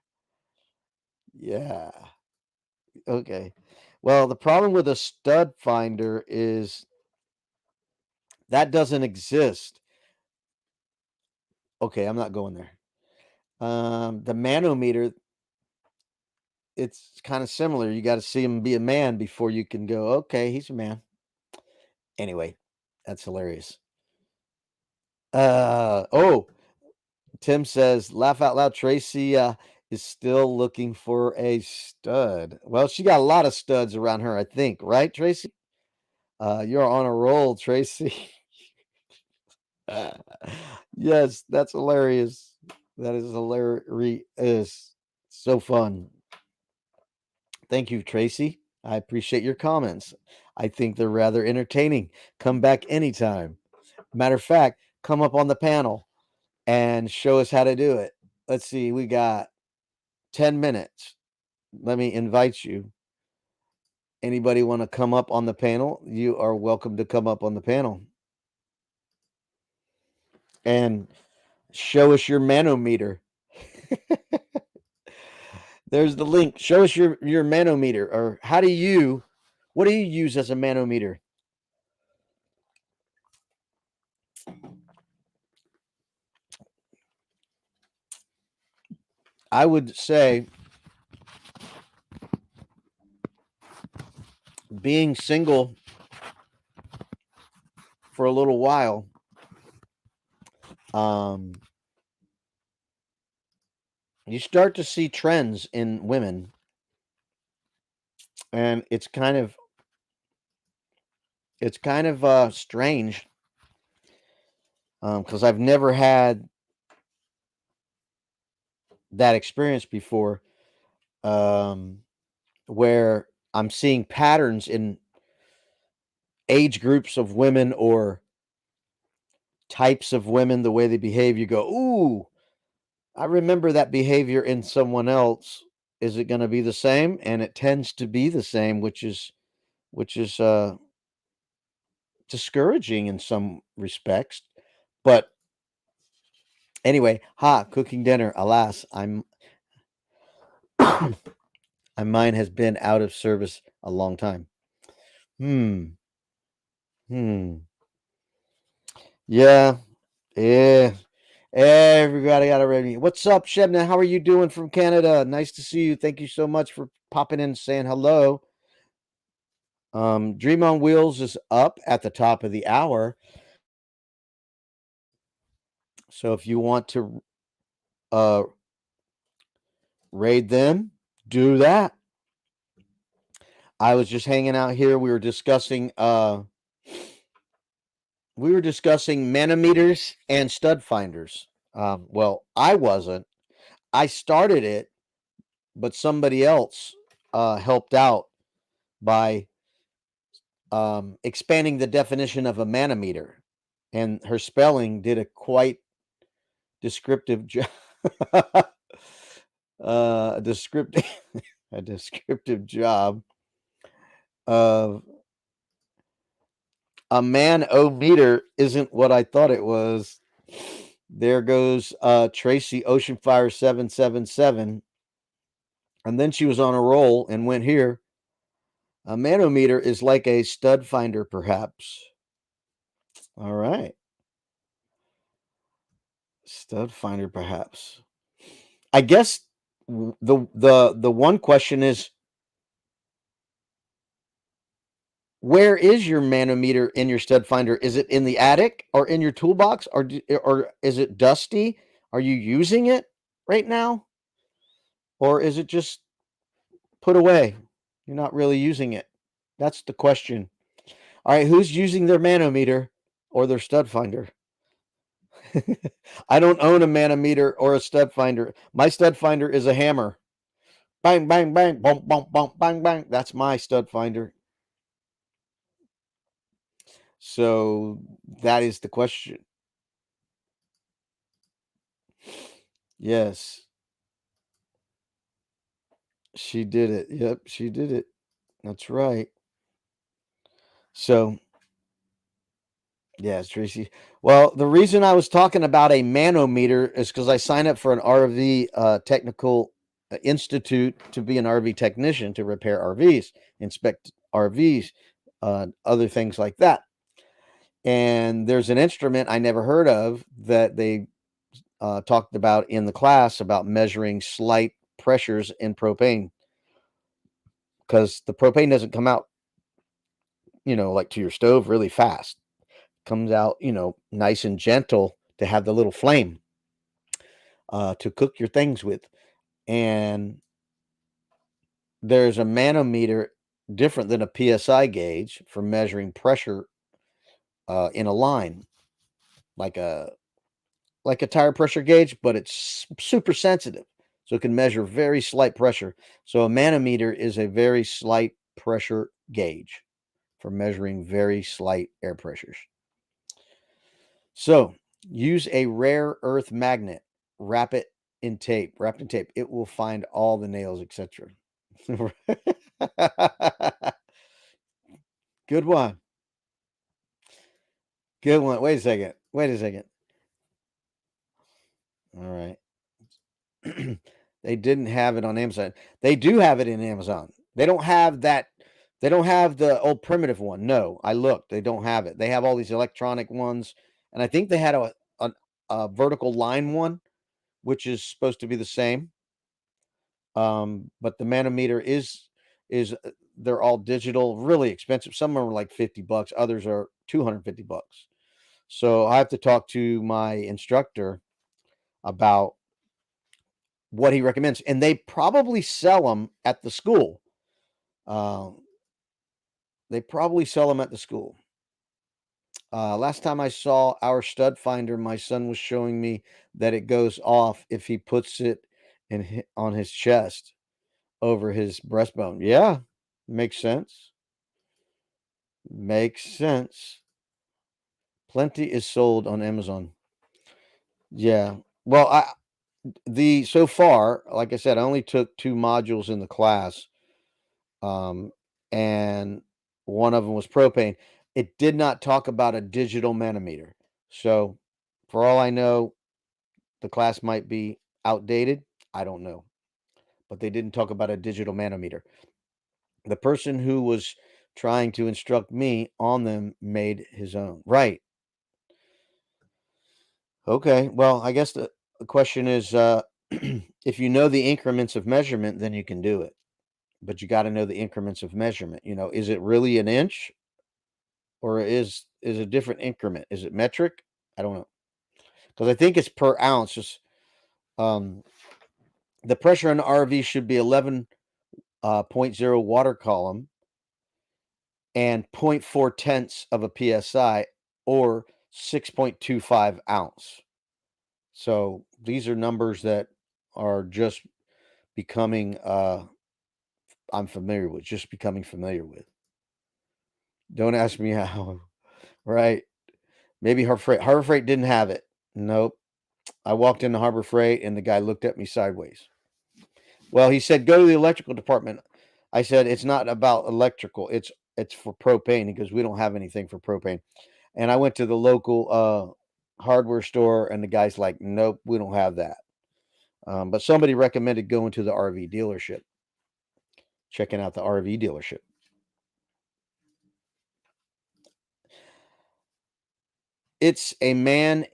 Yeah. Okay. Well, the problem with a stud finder is that doesn't exist. Okay, I'm not going there. The manometer, it's kind of similar. You got to see him be a man before you can go, okay, he's a man. Anyway, that's hilarious. Oh, Tim says, laugh out loud. Tracy is still looking for a stud. Well, she got a lot of studs around her, I think, right, Tracy? You're on a roll, Tracy. Yes, that's hilarious. That is hilarious. So fun. Thank you, Tracy. I appreciate your comments. I think they're rather entertaining. Come back anytime. Matter of fact, come up on the panel and show us how to do it. Let's see, we got 10 minutes. Let me invite you. Anybody want to come up on the panel? You are welcome to come up on the panel and show us your manometer. There's the link. Show us your manometer, or what do you use as a manometer? I would say being single for a little while, um, you start to see trends in women, and it's kind of strange, because I've never had that experience before, um, where I'm seeing patterns in age groups of women or types of women, the way they behave. You go, ooh, I remember that behavior in someone else. Is it going to be the same? And it tends to be the same, which is discouraging in some respects. But anyway, cooking dinner. Alas, my mind has been out of service a long time. Hmm. Hmm. Yeah. Yeah. Everybody got a ready. What's up, Shebna? How are you doing from Canada? Nice to see you. Thank you so much for popping in and saying hello. Dream on Wheels is up at the top of the hour. So if you want to uh, raid them, do that. I was just hanging out here. We were discussing manometers and stud finders. Well, I wasn't. I started it, but somebody else helped out by expanding the definition of a manometer, and her spelling did a quite descriptive job. A descriptive a descriptive job of a manometer isn't what I thought it was. There goes Tracy Oceanfire 777, and then she was on a roll and went here. A manometer is like a stud finder, perhaps. All right, stud finder, perhaps. I guess the one question is, where is your manometer in your stud finder? Is it in the attic or in your toolbox, or is it dusty? Are you using it right now, or is it just put away? You're not really using it. That's the question. All right, who's using their manometer or their stud finder? I don't own a manometer or a stud finder. My stud finder is a hammer. Bang, bang, bang, bump, bump, bump, bang, bang. That's my stud finder. So that is the question. Yes, she did it. Yep, she did it. That's right. So, yes, Tracy. Well, the reason I was talking about a manometer is because I signed up for an RV technical institute to be an RV technician to repair RVs, inspect RVs, other things like that. And there's an instrument I never heard of that they talked about in the class about measuring slight pressures in propane, because the propane doesn't come out, like to your stove really fast. Comes out, nice and gentle to have the little flame to cook your things with. And there's a manometer different than a PSI gauge for measuring pressure in a line. like a tire pressure gauge, but it's super sensitive, so it can measure very slight pressure. So a manometer is a very slight pressure gauge for measuring very slight air pressures. So use a rare earth magnet, wrap it in tape, wrapped in tape. It will find all the nails, etc. Good one. Good one. Wait a second. Wait a second. All right. They didn't have it on Amazon. They do have it in Amazon. They don't have that. They don't have the old primitive one. No, I looked. They don't have it. They have all these electronic ones, and I think they had a vertical line one, which is supposed to be the same. But the manometer is they're all digital, really expensive. Some are like $50, others are $250. So I have to talk to my instructor about what he recommends, and they probably sell them at the school. They probably sell them at the school. Last time I saw our stud finder, my son was showing me that it goes off if he puts it on his chest over his breastbone. Yeah, makes sense. Makes sense. Plenty is sold on Amazon. Yeah. Well, so far, like I said, I only took 2 modules in the class, and one of them was propane. It did not talk about a digital manometer. So, for all I know, the class might be outdated. I don't know. But they didn't talk about a digital manometer. The person who was trying to instruct me on them made his own. Right. Okay. Well, I guess the question is if you know the increments of measurement, then you can do it. But you got to know the increments of measurement. Is it really an inch or is a different increment? Is it metric? I don't know. Because I think it's per ounce. Just the pressure in the RV should be 11.0 water column and 0.4 tenths of a psi or 6.25 ounce. So these are numbers that are just becoming I'm familiar with, just becoming familiar with. Don't ask me how. Right? Maybe Harbor Freight didn't have it. Nope. I walked into Harbor Freight and the guy looked at me sideways. Well, he said, go to the electrical department. I said, it's not about electrical. It's for propane. He goes, we don't have anything for propane. And I went to the local hardware store and the guy's like, nope, we don't have that. But somebody recommended going to the RV dealership, checking out the RV dealership. It's a man's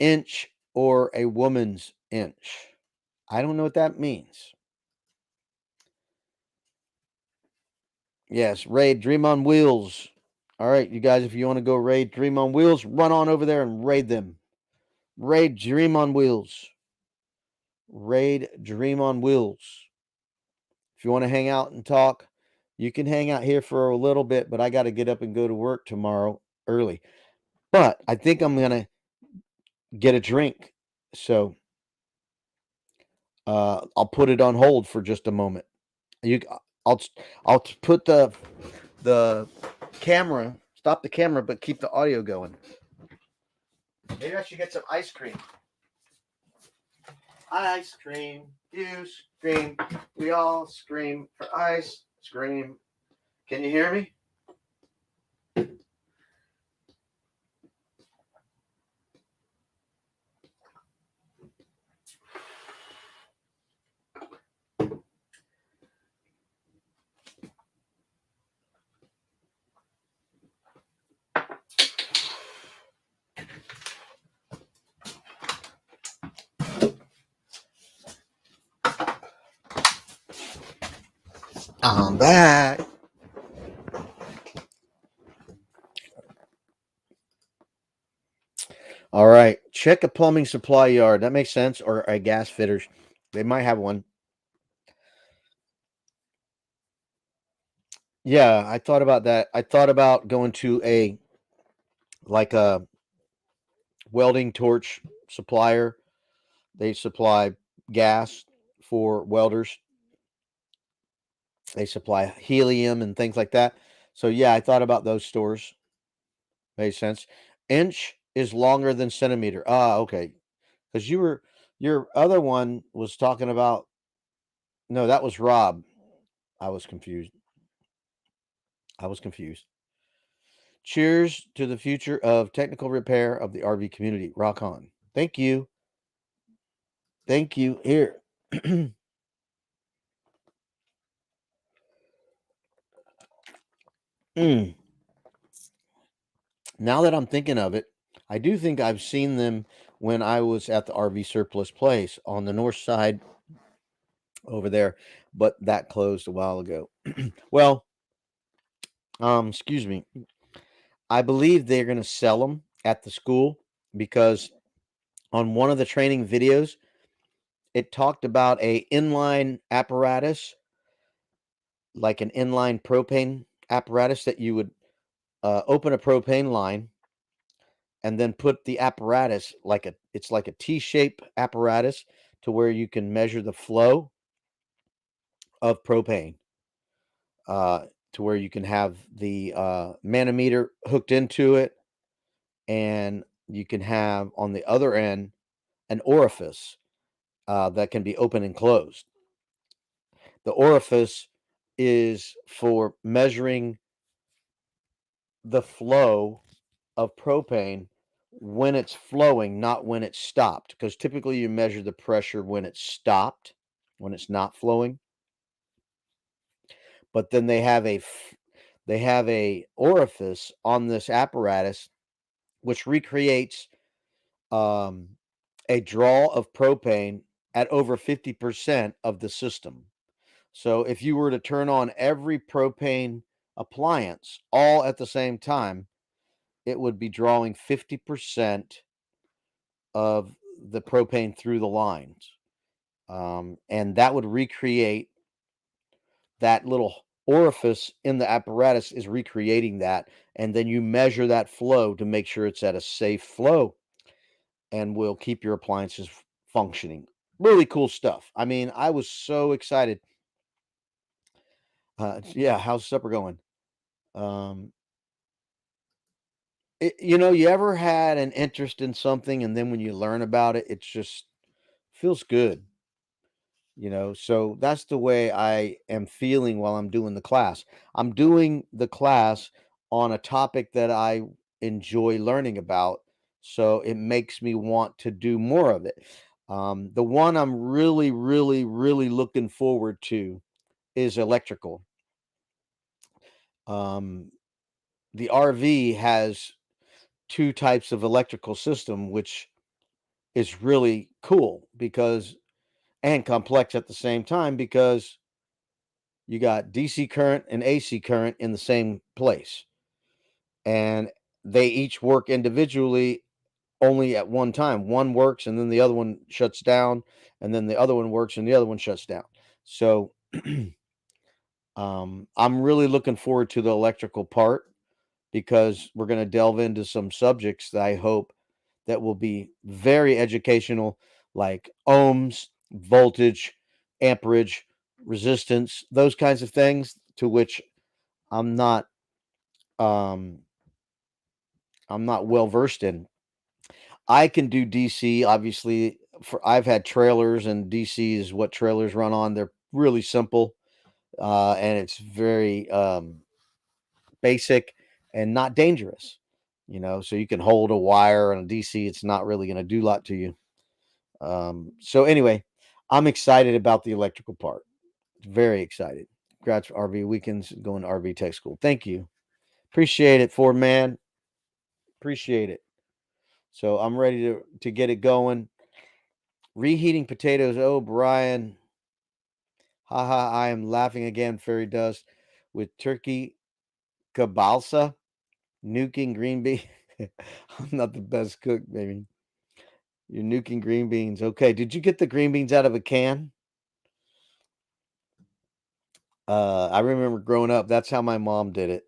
inch or a woman's inch. I don't know what that means. Yes, raid Dream on Wheels. All right, you guys, if you want to go raid Dream on Wheels, run on over there and raid them. Raid Dream on Wheels. Raid Dream on Wheels. If you want to hang out and talk, you can hang out here for a little bit, but I got to get up and go to work tomorrow early. But I think I'm going to get a drink. So I'll put it on hold for just a moment. I'll put the camera, stop the camera, but keep the audio going. Maybe I should get some ice cream. Ice cream, you scream, we all scream for ice cream. Can you hear me? I'm back. All right. Check a plumbing supply yard. That makes sense. Or a gas fitters. They might have one. Yeah, I thought about that. I thought about going to like a welding torch supplier. They supply gas for welders. They supply helium and things like that. So yeah, I thought about those stores. Makes sense. Inch is longer than centimeter. Ah, okay. Because your other one was talking about. No, that was Rob. I was confused. I was confused. Cheers to the future of technical repair of the RV community. Rock on. Thank you. Thank you. Here. Mm. Now that I'm thinking of it, I do think I've seen them when I was at the RV Surplus Place on the north side over there, but that closed a while ago. Well, excuse me. I believe they're going to sell them at the school because on one of the training videos, it talked about a inline apparatus, like an inline propane apparatus that you would open a propane line and then put the apparatus it's like a T-shape apparatus to where you can measure the flow of propane. To where you can have the manometer hooked into it, and you can have on the other end an orifice that can be open and closed. The orifice is for measuring the flow of propane when it's flowing, not when it's stopped. Because typically you measure the pressure when it's stopped, when it's not flowing. But then they have a orifice on this apparatus which recreates um, a draw of propane at over 50% of the system. So if you were to turn on every propane appliance all at the same time, it would be drawing 50% of the propane through the lines. And that would recreate that little orifice in the apparatus is recreating that. And then you measure that flow to make sure it's at a safe flow and will keep your appliances functioning. Really cool stuff. I mean, I was so excited. Yeah, how's supper going? Um, you ever had an interest in something and then when you learn about it, it just feels good, So that's the way I am feeling while I'm doing the class. I'm doing the class on a topic that I enjoy learning about, so it makes me want to do more of it. The one I'm really, really, really looking forward to is electrical. Um, the RV has two types of electrical system, which is really cool because and complex at the same time because you got DC current and AC current in the same place, and they each work individually only at one time. One works and then the other one shuts down, and then the other one works and the other one shuts down. So I'm really looking forward to the electrical part because we're going to delve into some subjects that I hope that will be very educational, like ohms, voltage, amperage, resistance, those kinds of things to which I'm not um I'm not well versed in. I can do DC obviously for I've had trailers and DC is what trailers run on. They're really simple and it's very basic and not dangerous. So you can hold a wire on a DC, it's not really going to do a lot to you. So anyway, I'm excited about the electrical part. Very excited. Congrats for RV weekends going to RV tech school. Thank you. Appreciate it, Ford man. Appreciate it. So I'm ready to get it going. Reheating potatoes. Oh, Brian. Haha, I am laughing again, fairy dust, with turkey kabalsa, nuking green bean. I'm not the best cook, baby. You're nuking green beans. Okay. Did you get the green beans out of a can? I remember growing up, that's how my mom did it.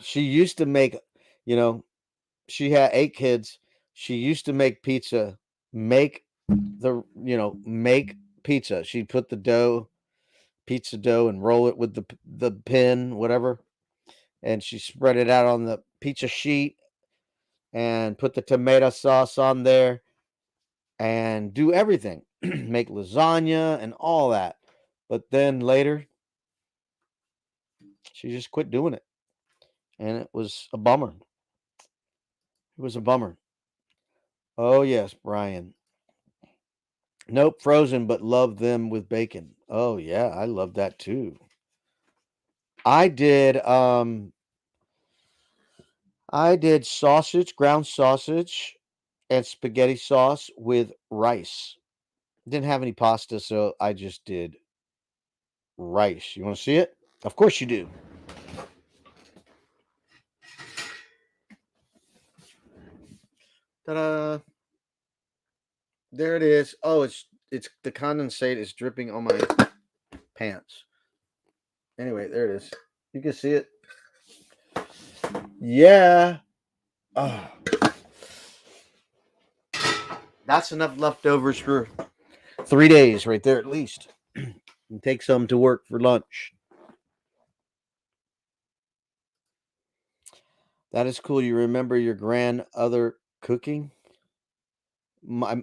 She used to make, you know, she had 8 kids. She used to make pizza, make make pizza. She'd put pizza dough, and roll it with the pin, whatever, and she spread it out on the pizza sheet and put the tomato sauce on there and do everything, make lasagna and all that. But then later, she just quit doing it, and it was a bummer. It was a bummer. Oh yes, Brian. Nope, frozen, but love them with bacon. Oh yeah, I love that too. I did I did sausage, ground sausage, and spaghetti sauce with rice. Didn't have any pasta, so I just did rice. You want to see it? Of course you do. Ta-da! There it is. Oh, it's the condensate is dripping on my pants. Anyway, there it is. You can see it. Yeah. Oh, that's enough leftovers for 3 days right there at least. And take some to work for lunch. That is cool. You remember your grandmother cooking? My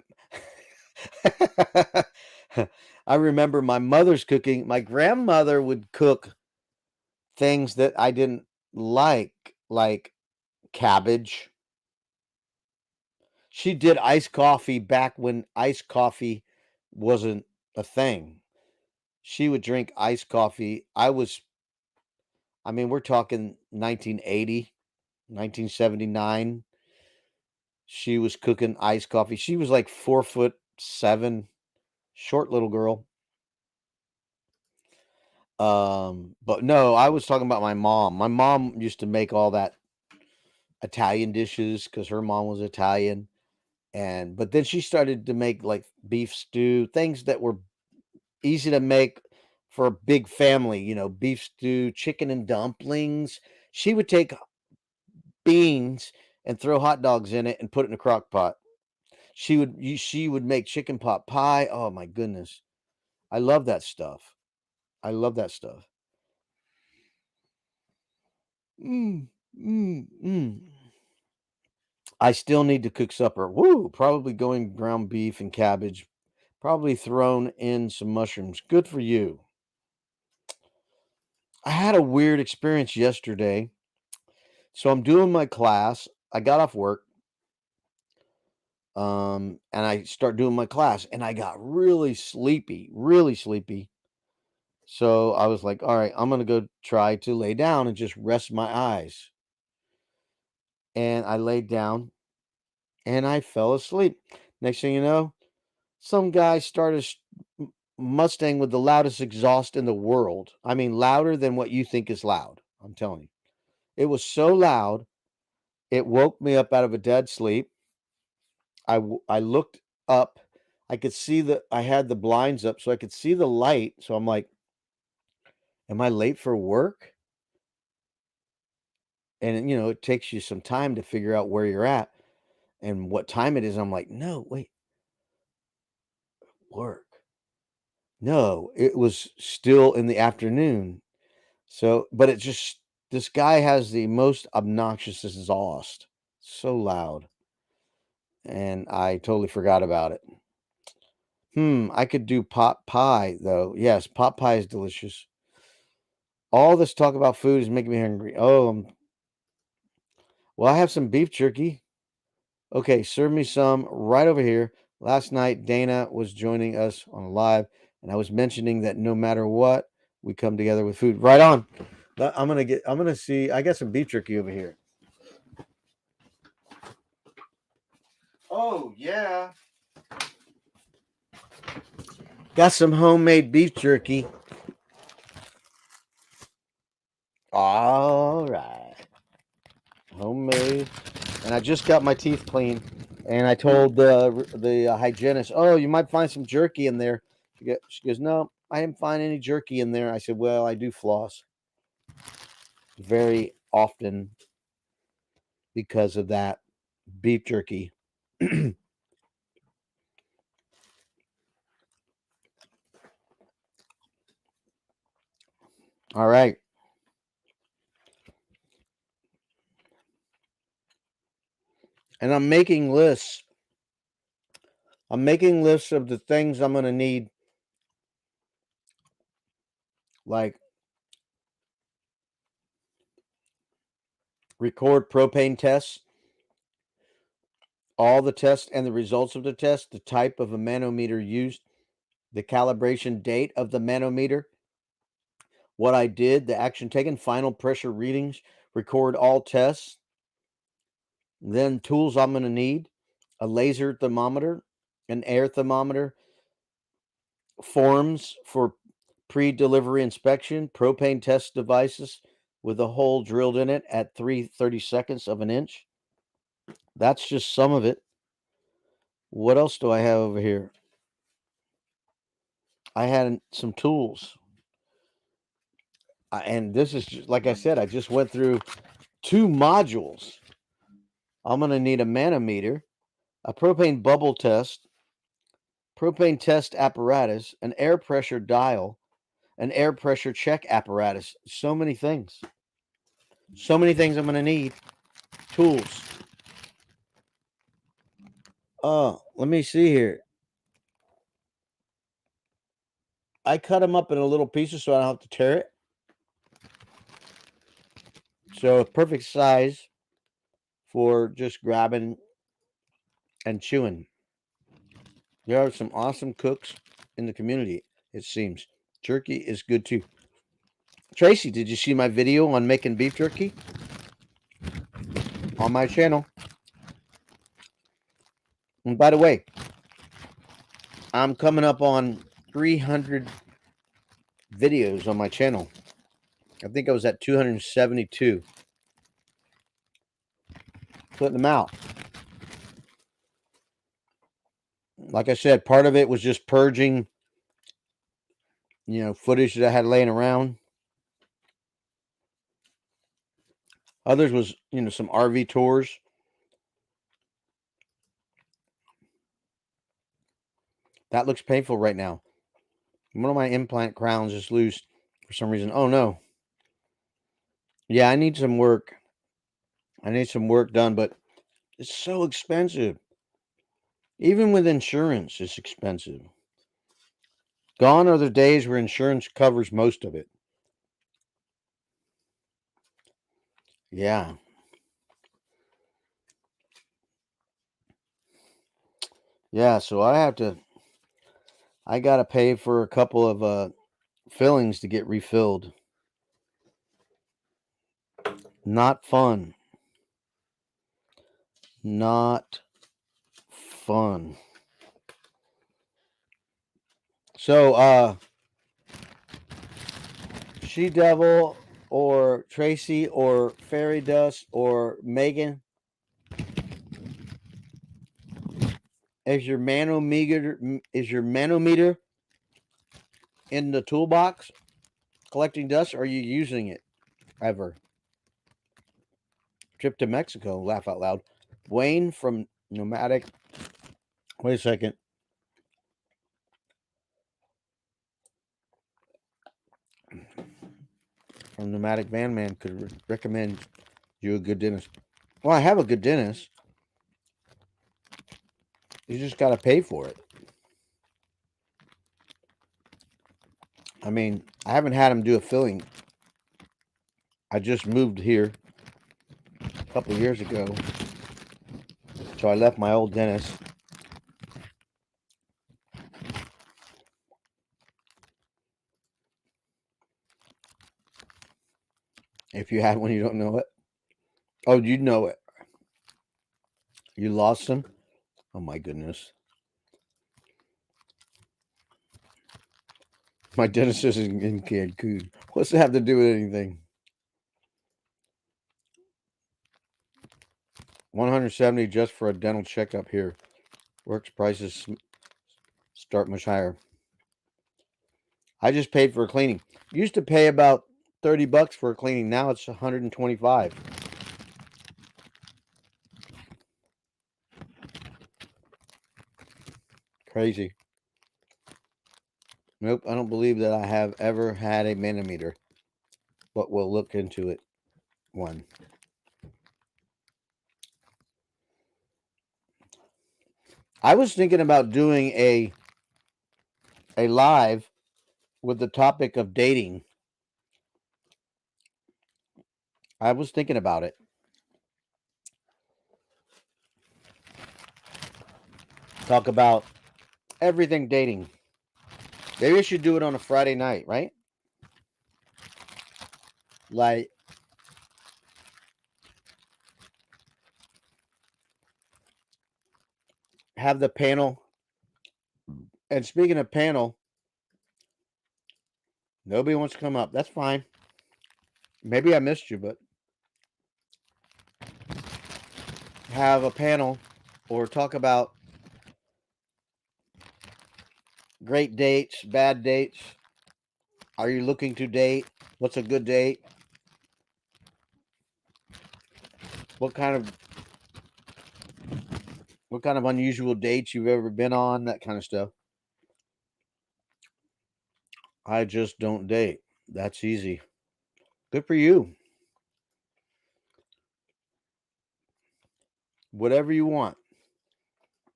I remember my mother's cooking. My grandmother would cook things that I didn't like cabbage. She did iced coffee back when iced coffee wasn't a thing. She would drink iced coffee. I mean, we're talking 1980, 1979. She was cooking iced coffee. She was like 4'7", short little girl. But no, I was talking about my mom. My mom used to make all that Italian dishes because her mom was Italian. But then she started to make like beef stew, things that were easy to make for a big family, beef stew, chicken and dumplings. She would take beans and throw hot dogs in it and put it in a crock pot. She would make chicken pot pie. Oh my goodness. I love that stuff. I love that stuff. Mm, mm, mm. I still need to cook supper. Woo! Probably going ground beef and cabbage. Probably thrown in some mushrooms. Good for you. I had a weird experience yesterday. So I'm doing my class. I got off work, and I start doing my class, and I got really sleepy, really sleepy. So I was like, all right, I'm gonna go try to lay down and just rest my eyes. And I laid down and I fell asleep. Next thing you know, some guy started Mustang with the loudest exhaust in the world. I mean, louder than what you think is loud. I'm telling you. It was so loud, it woke me up out of a dead sleep. I looked up. I could see I had the blinds up so I could see the light. So I'm like, am I late for work? And it takes you some time to figure out where you're at and what time it is. I'm like, no, wait, work. No, it was still in the afternoon. So, but this guy has the most obnoxious exhaust. So loud. And I totally forgot about it. I could do pot pie though. Yes, pot pie is delicious. All this talk about food is making me hungry. Oh, well, I have some beef jerky. Okay, serve me some right over here. Last night, Dana was joining us on a live, and I was mentioning that no matter what, we come together with food. Right on. I'm gonna see. I got some beef jerky over here. Oh yeah. Got some homemade beef jerky. All right. Homemade. And I just got my teeth clean. And I told the hygienist, "Oh, you might find some jerky in there." She goes, "No, I didn't find any jerky in there." I said, "Well, I do floss very often because of that beef jerky." All right. And I'm making lists. I'm making lists of the things I'm going to need, like record propane tests, all the tests and the results of the test, the type of a manometer used, the calibration date of the manometer, what I did, the action taken, final pressure readings, record all tests, then tools I'm going to need, a laser thermometer, an air thermometer, forms for pre-delivery inspection, propane test devices with a hole drilled in it at 3/32 of an inch. That's just some of it. What else do I have over here? I had some tools. And this is just, like I said, I just went through 2 modules. I'm going to need a manometer, a propane bubble test, propane test apparatus, an air pressure dial, an air pressure check apparatus. So many things. So many things I'm going to need. Tools. Let me see here. I cut them up in little pieces so I don't have to tear it. So perfect size for just grabbing and chewing. There are some awesome cooks in the community, it seems. Jerky is good too. Tracy, did you see my video on making beef jerky? On my channel. And by the way, I'm coming up on 300 videos on my channel. I think I was at 272. Putting them out. Like I said, part of it was just purging, footage that I had laying around. Others was, some RV tours. That looks painful right now. One of my implant crowns is loose for some reason. Oh no. Yeah, I need some work. I need some work done, but it's so expensive. Even with insurance, it's expensive. Gone are the days where insurance covers most of it. Yeah. Yeah, so I got to pay for a couple of fillings to get refilled. Not fun. Not fun. So, She Devil or Tracy or Fairy Dust or Megan, is your manometer in the toolbox collecting dust? Or are you using it ever? Trip to Mexico, laugh out loud. Wayne from Nomadic. Wait a second. From Nomadic Van Man could recommend you a good dentist. Well, I have a good dentist. You just got to pay for it. I mean, I haven't had him do a filling. I just moved here a couple of years ago. So I left my old dentist. If you had one, you don't know it. Oh, you know it. You lost him? Oh my goodness. My dentist is in Cancun. What's that have to do with anything? 170 just for a dental checkup here. Works prices start much higher. I just paid for a cleaning. Used to pay about $30 for a cleaning. Now it's 125. Crazy. Nope, I don't believe that I have ever had a manometer, but we'll look into it one. I was thinking about doing a live with the topic of dating. I was thinking about it. Talk about everything dating. Maybe I should do it on a Friday night, right? Like, have the panel. And speaking of panel, nobody wants to come up. That's fine. Maybe I missed you, but have a panel or talk about great dates, bad dates. Are you looking to date? What's a good date? What kind of unusual dates you've ever been on? That kind of stuff. I just don't date. That's easy. Good for you. Whatever you want.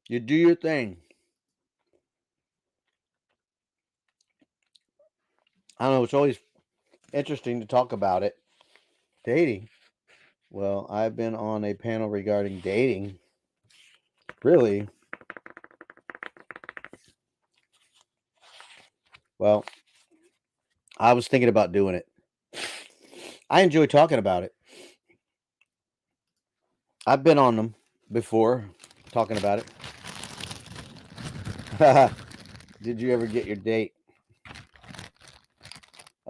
You do your thing. I don't know. It's always interesting to talk about it. Dating. Well, I've been on a panel regarding dating. Really? Well, I was thinking about doing it. I enjoy talking about it. I've been on them before, talking about it. Did you ever get your date?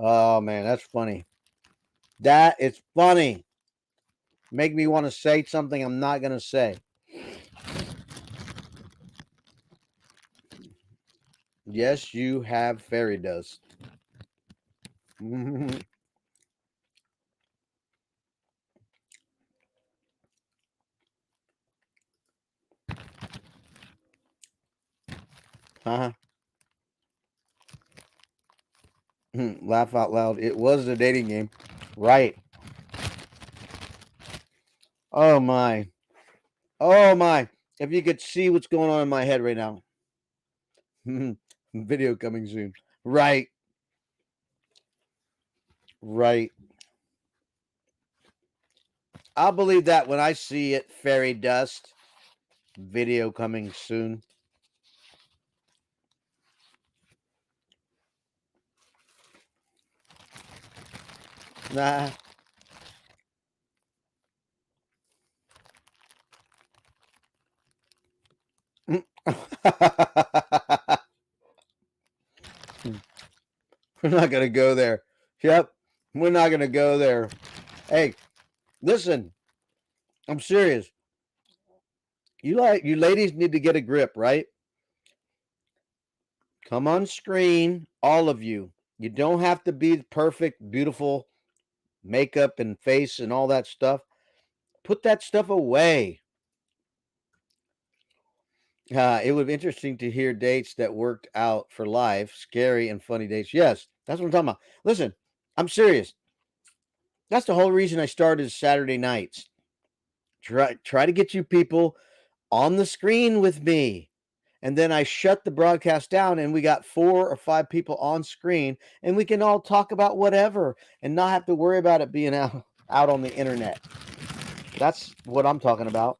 Oh man, that's funny. That is funny. Make me want to say something I'm not going to say. Yes, you have fairy dust. Uh-huh. Laugh out loud. It was a dating game. Right. Oh my. Oh my. If you could see what's going on in my head right now. Video coming soon. Right. Right. I'll believe that when I see it. Fairy dust. Video coming soon. Nah. We're not going to go there. Yep. We're not going to go there. Hey, listen. I'm serious. You ladies need to get a grip, right? Come on screen, all of you. You don't have to be perfect, beautiful makeup and face and all that stuff. Put that stuff away. It would be interesting to hear dates that worked out for life, scary and funny dates. Yes, that's what I'm talking about. Listen, I'm serious. That's the whole reason I started Saturday nights. Try to get you people on the screen with me. And then I shut the broadcast down and we got 4 or 5 people on screen and we can all talk about whatever and not have to worry about it being out on the internet. That's what I'm talking about.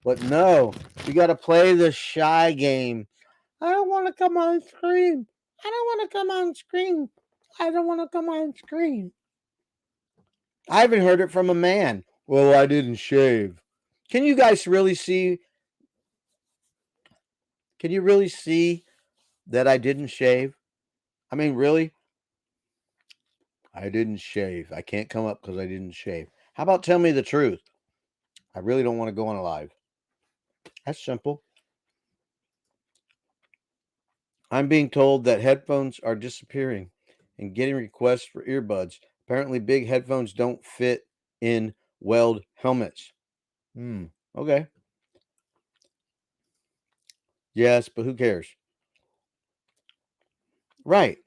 But no, you got to play the shy game. I don't want to come on screen. I don't want to come on screen. I don't want to come on screen. I haven't heard it from a man. Well, I didn't shave. Can you guys really see? Can you really see that I didn't shave? I mean, really? I didn't shave. I can't come up because I didn't shave. How about tell me the truth? I really don't want to go on a live. That's simple. I'm being told that headphones are disappearing and getting requests for earbuds. Apparently, big headphones don't fit in weld helmets. Okay. Yes, but who cares? Right.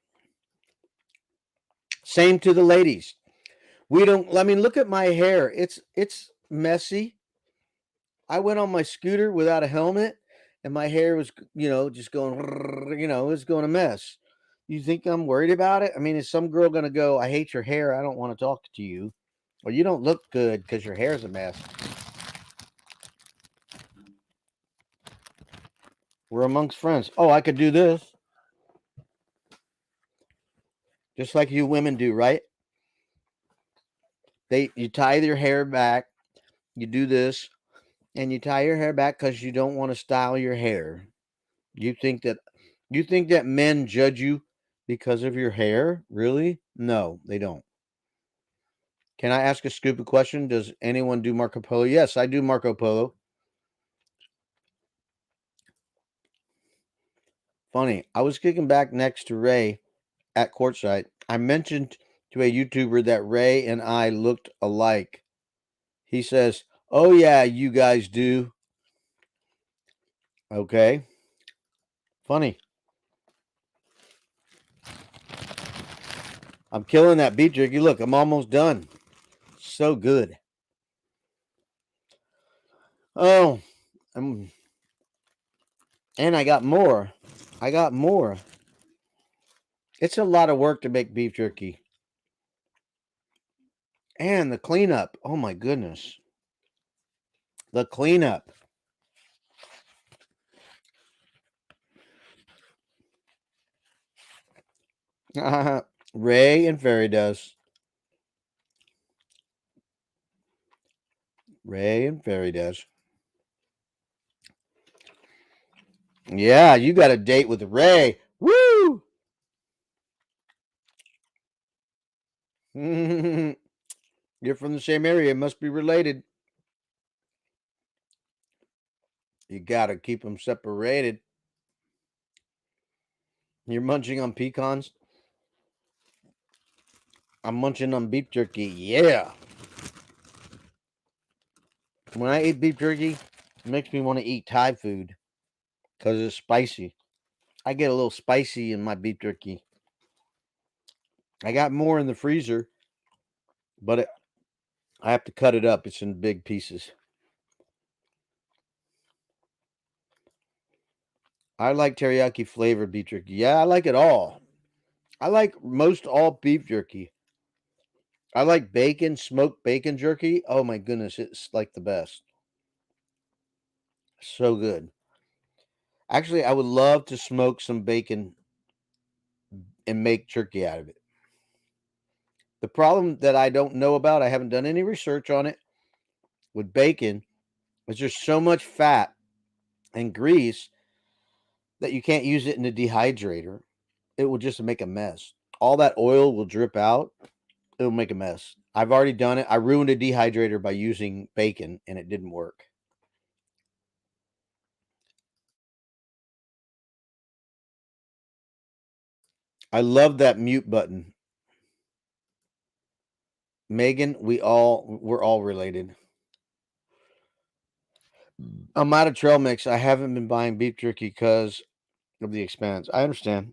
Same to the ladies. We don't. I mean, look at my hair. It's messy. I went on my scooter without a helmet, and my hair was, just going, it was going a mess. You think I'm worried about it? I mean, is some girl going to go, I hate your hair, I don't want to talk to you, or you don't look good because your hair's a mess? We're amongst friends. Oh, I could do this, just like you women do, right? You tie your hair back, you do this, and you tie your hair back because you don't want to style your hair. You think that men judge you because of your hair? Really? No, they don't. Can I ask a stupid question? Does anyone do Marco Polo? Yes, I do Marco Polo. Funny, I was kicking back next to Ray at courtside. I mentioned to a YouTuber that Ray and I looked alike. He says, "Oh yeah, you guys do." Okay. Funny. I'm killing that beef jerky. Look, I'm almost done. So good. Oh, and I got more. I got more. It's a lot of work to make beef jerky. And the cleanup. Oh my goodness. The cleanup. Ray and Fairy does. Ray and Fairy does. Yeah, you got a date with Ray. Woo! You're from the same area. Must be related. You got to keep them separated. You're munching on pecans. I'm munching on beef jerky. Yeah. When I eat beef jerky, it makes me want to eat Thai food because it's spicy. I get a little spicy in my beef jerky. I got more in the freezer, but I have to cut it up. It's in big pieces. I like teriyaki flavored beef jerky. Yeah, I like it all. I like most all beef jerky. I like bacon, smoked bacon jerky. Oh my goodness, it's like the best. So good. Actually, I would love to smoke some bacon and make jerky out of it. The problem that I don't know about, I haven't done any research on it with bacon, is there's so much fat and grease that you can't use it in a dehydrator. It will just make a mess. All that oil will drip out. It'll make a mess. I've already done it. I ruined a dehydrator by using bacon and it didn't work. I love that mute button. Megan, we're all related. I'm out of trail mix. I haven't been buying beef jerky because of the expense. I understand.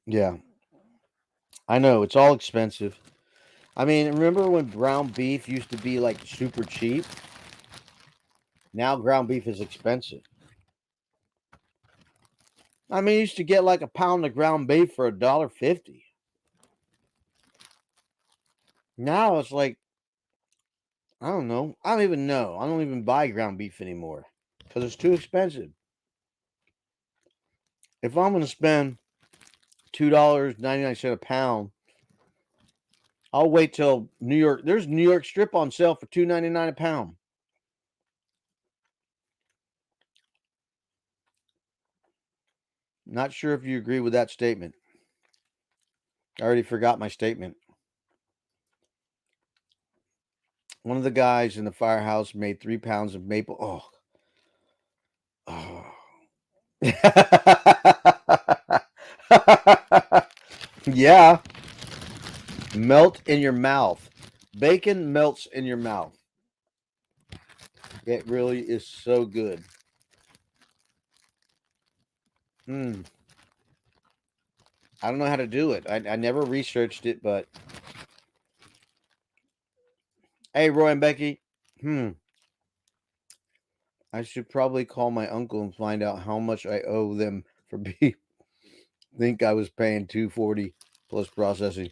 Yeah, I know it's all expensive. I mean, remember when ground beef used to be like super cheap? Now ground beef is expensive. I mean, you used to get like a pound of ground beef for $1.50. Now it's like, I don't know. I don't even know. I don't even buy ground beef anymore because it's too expensive. If I'm going to spend $2.99 a pound, I'll wait till New York. There's New York strip on sale for $2.99 a pound. Not sure if you agree with that statement. I already forgot my statement. One of the guys in the firehouse made 3 pounds of maple. Oh. Yeah. Melt in your mouth. Bacon melts in your mouth. It really is so good. I don't know how to do it. I never researched it, but hey, Roy and Becky. I should probably call my uncle and find out how much I owe them for beef. Think I was paying $240 plus processing.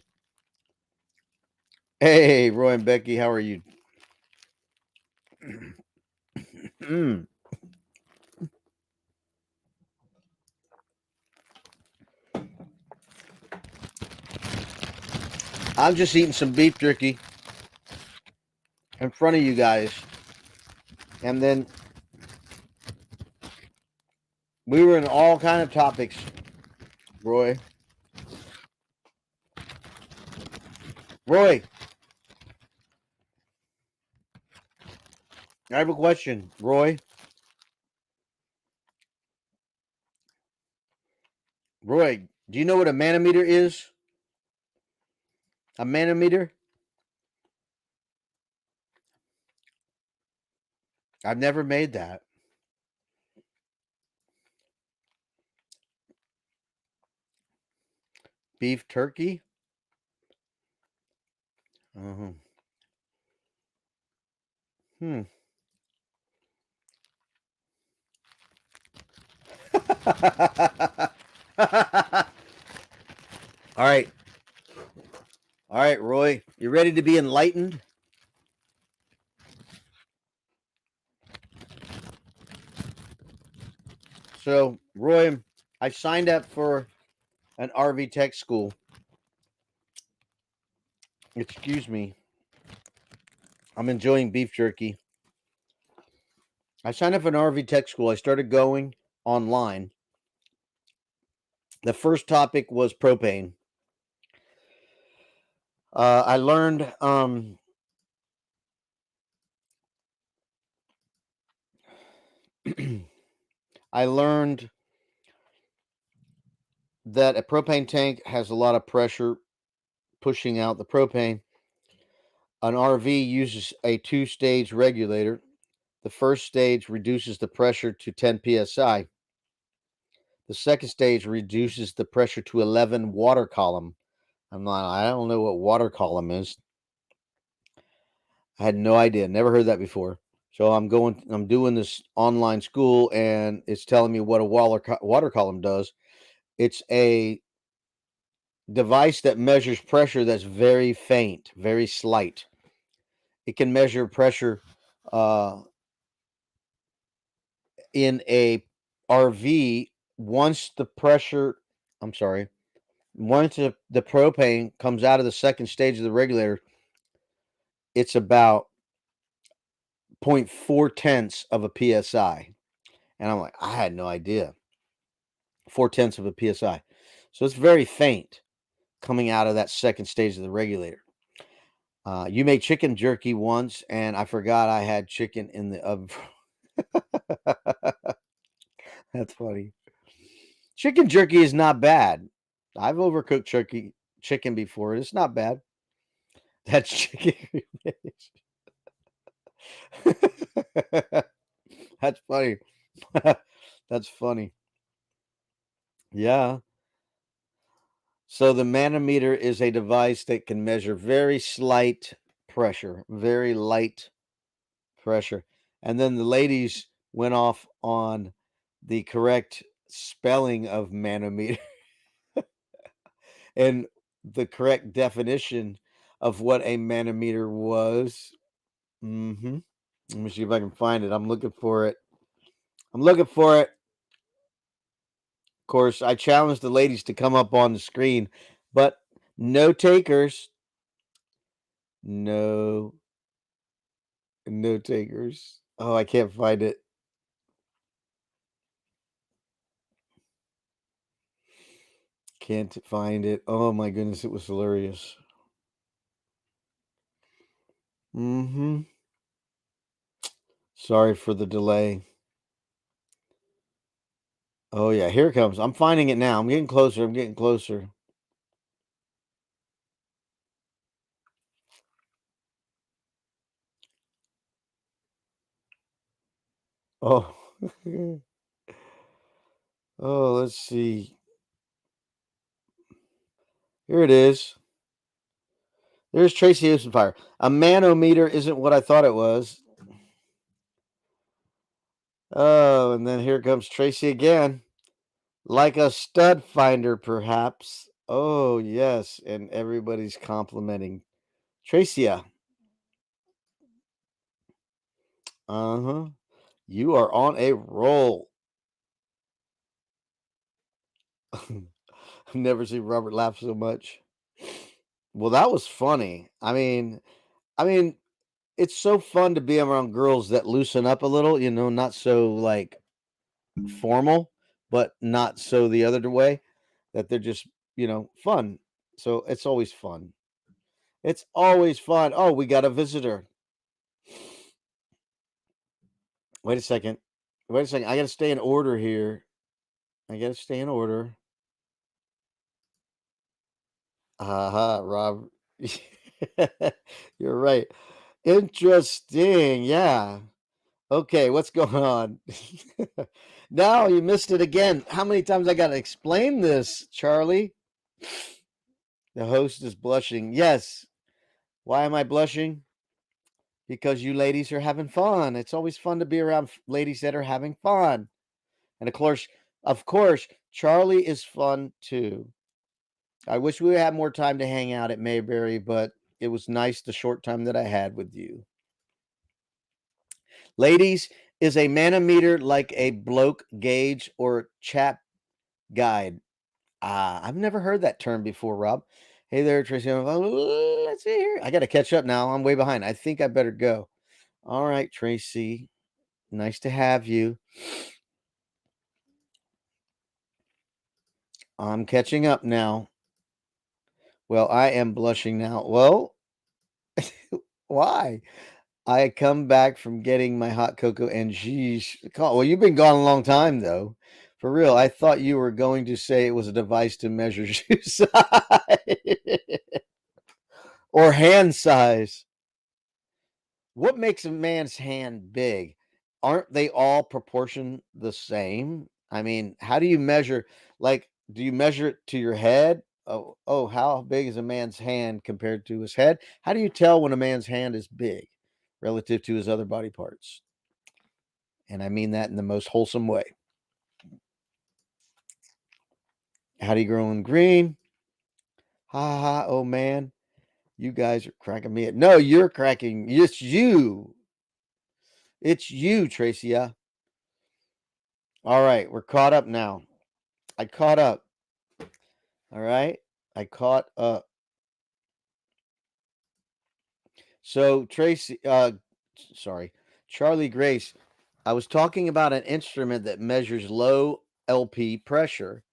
Hey, Roy and Becky, how are you? I'm just eating some beef jerky in front of you guys. And then we were in all kind of topics, Roy. Roy, I have a question. Roy, do you know what a manometer is? A manometer? I've never made that. Beef turkey? Uh-huh. Hmm. All right. All right, Roy. You ready to be enlightened? So, Roy, I signed up for an RV tech school. Excuse me. I'm enjoying beef jerky. I signed up for an RV tech school. I started going online. The first topic was propane. I learned I learned that a propane tank has a lot of pressure pushing out the propane. An RV uses a two-stage regulator. The first stage reduces the pressure to 10 psi. The second stage reduces the pressure to 11 water column. I don't know what water column is. I had no idea. Never heard that before. So I'm doing this online school and it's telling me what a water column does. It's a device that measures pressure that's very faint, very slight. It can measure pressure uh, in a RV once the pressure, I'm sorry, once the propane comes out of the second stage of the regulator, it's about 0.4 tenths of a psi. And I'm like, I had no idea. 0.4 of a psi. So it's very faint coming out of that second stage of the regulator. You made chicken jerky once, and I forgot I had chicken in the oven. That's funny. Chicken jerky is not bad. I've overcooked chicken before. It's not bad. That's chicken. That's funny. That's funny. Yeah. So the manometer is a device that can measure very slight pressure, very light pressure. And then the ladies went off on the correct spelling of manometer and the correct definition of what a manometer was. Let me see if I can find it. I'm looking for it. I'm looking for it. Of course, I challenged the ladies to come up on the screen, but no takers. No, no takers. Oh, I can't find it. Can't find it. Oh my goodness, it was hilarious. Sorry for the delay. Oh yeah, here it comes. I'm finding it now. I'm getting closer. I'm getting closer. Oh. Oh, let's see. Here it is. There's Tracy Fire. A manometer isn't what I thought it was. Oh, and then here comes Tracy again. Like a stud finder, perhaps. Oh, yes. And everybody's complimenting Tracia. Uh-huh. You are on a roll. I've never seen Robert laugh so much. Well, that was funny. I mean, it's so fun to be around girls that loosen up a little, not so like formal, but not so the other way, that they're just, fun. So it's always fun. It's always fun. Oh, we got a visitor. Wait a second. Wait a second. I got to stay in order here. I got to stay in order. Haha, Rob. You're right. Interesting. Yeah. Okay, what's going on? Now you missed it again. How many times I got to explain this, Charlie? The host is blushing. Yes. Why am I blushing? Because you ladies are having fun. It's always fun to be around ladies that are having fun. And of course, Charlie is fun too. I wish we had more time to hang out at Mayberry, but it was nice the short time that I had with you. Ladies, is a manometer like a bloke gauge or chap guide? I've never heard that term before, Rob. Hey there, Tracy. Let's see here. I got to catch up now. I'm way behind. I think I better go. All right, Tracy. Nice to have you. I'm catching up now. Well, I am blushing now. Well, why? I come back from getting my hot cocoa and geez, well, you've been gone a long time though. For real, I thought you were going to say it was a device to measure shoe size or hand size. What makes a man's hand big? Aren't they all proportioned the same? I mean, how do you measure? Like, do you measure it to your head? Oh, how big is a man's hand compared to his head? How do you tell when a man's hand is big relative to his other body parts? And I mean that in the most wholesome way. How do you grow in green? Ha ha ha, oh man. You guys are cracking me up. No, you're cracking. It's you. It's you, Tracy. Yeah. All right, we're caught up now. I caught up. All right. I caught up. So Tracy, sorry, Charlie Grace, I was talking about an instrument that measures low LP pressure,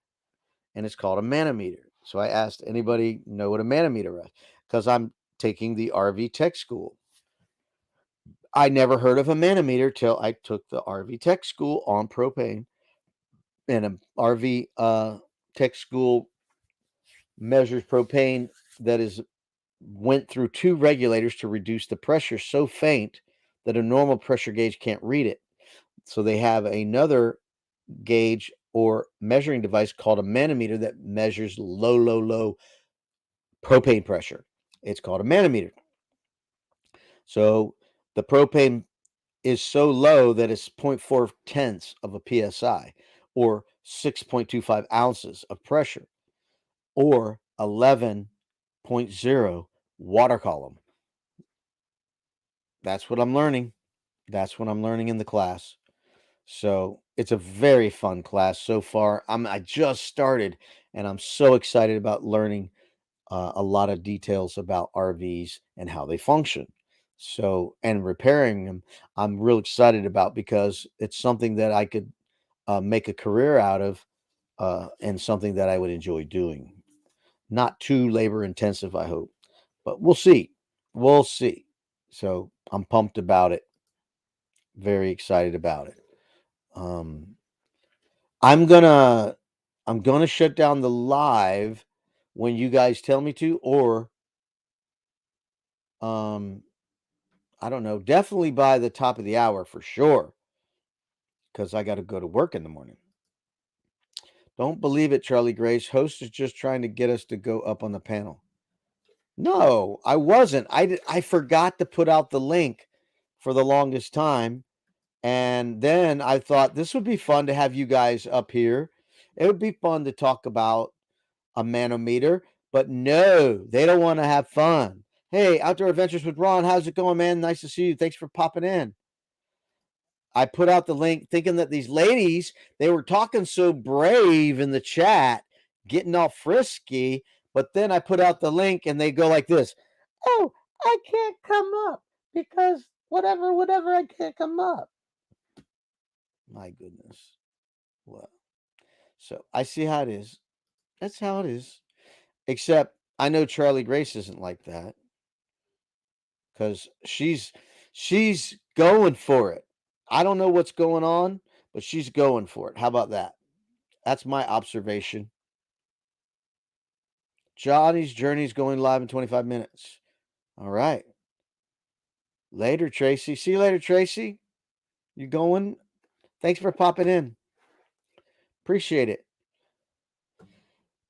and it's called a manometer. So I asked anybody know what a manometer is because I'm taking the RV Tech School. I never heard of a manometer till I took the RV Tech School on propane, and a RV Tech School measures propane that is went through two regulators to reduce the pressure so faint that a normal pressure gauge can't read it. So they have another gauge or measuring device called a manometer that measures low, low, low propane pressure. It's called a manometer. So the propane is so low that it's 0.4 tenths of a psi or 6.25 ounces of pressure or 11.0 water column. That's what I'm learning. That's what I'm learning in the class. So it's a very fun class so far. I just started, and I'm so excited about learning a lot of details about RVs and how they function. So and repairing them, I'm real excited about because it's something that I could make a career out of, and something that I would enjoy doing. Not too labor intensive, I hope, but we'll see. We'll see. So I'm pumped about it. Very excited about it. Um, I'm gonna I'm gonna shut down the live when you guys tell me to, or um, I don't know, definitely by the top of the hour for sure. because I got to go to work in the morning. Don't believe it, Charlie Grace. Host is just trying to get us to go up on the panel. No, I wasn't. I forgot to put out the link for the longest time. And then I thought this would be fun to have you guys up here. It would be fun to talk about a manometer, but no, they don't want to have fun. Hey, Outdoor Adventures with Ron, how's it going, man? Nice to see you. Thanks for popping in. I put out the link thinking that these ladies, they were talking so brave in the chat, getting all frisky, but then I put out the link and they go like this. Oh, I can't come up because whatever, I can't come up. My goodness. Well, so I see how it is. That's how it is. Except I know Charlie Grace isn't like that because she's going for it. I don't know what's going on, but she's going for it. How about that? That's my observation. Johnny's Journey's going live in 25 minutes. All right. Later, Tracy. See you later, Tracy. You going? Thanks for popping in. Appreciate it.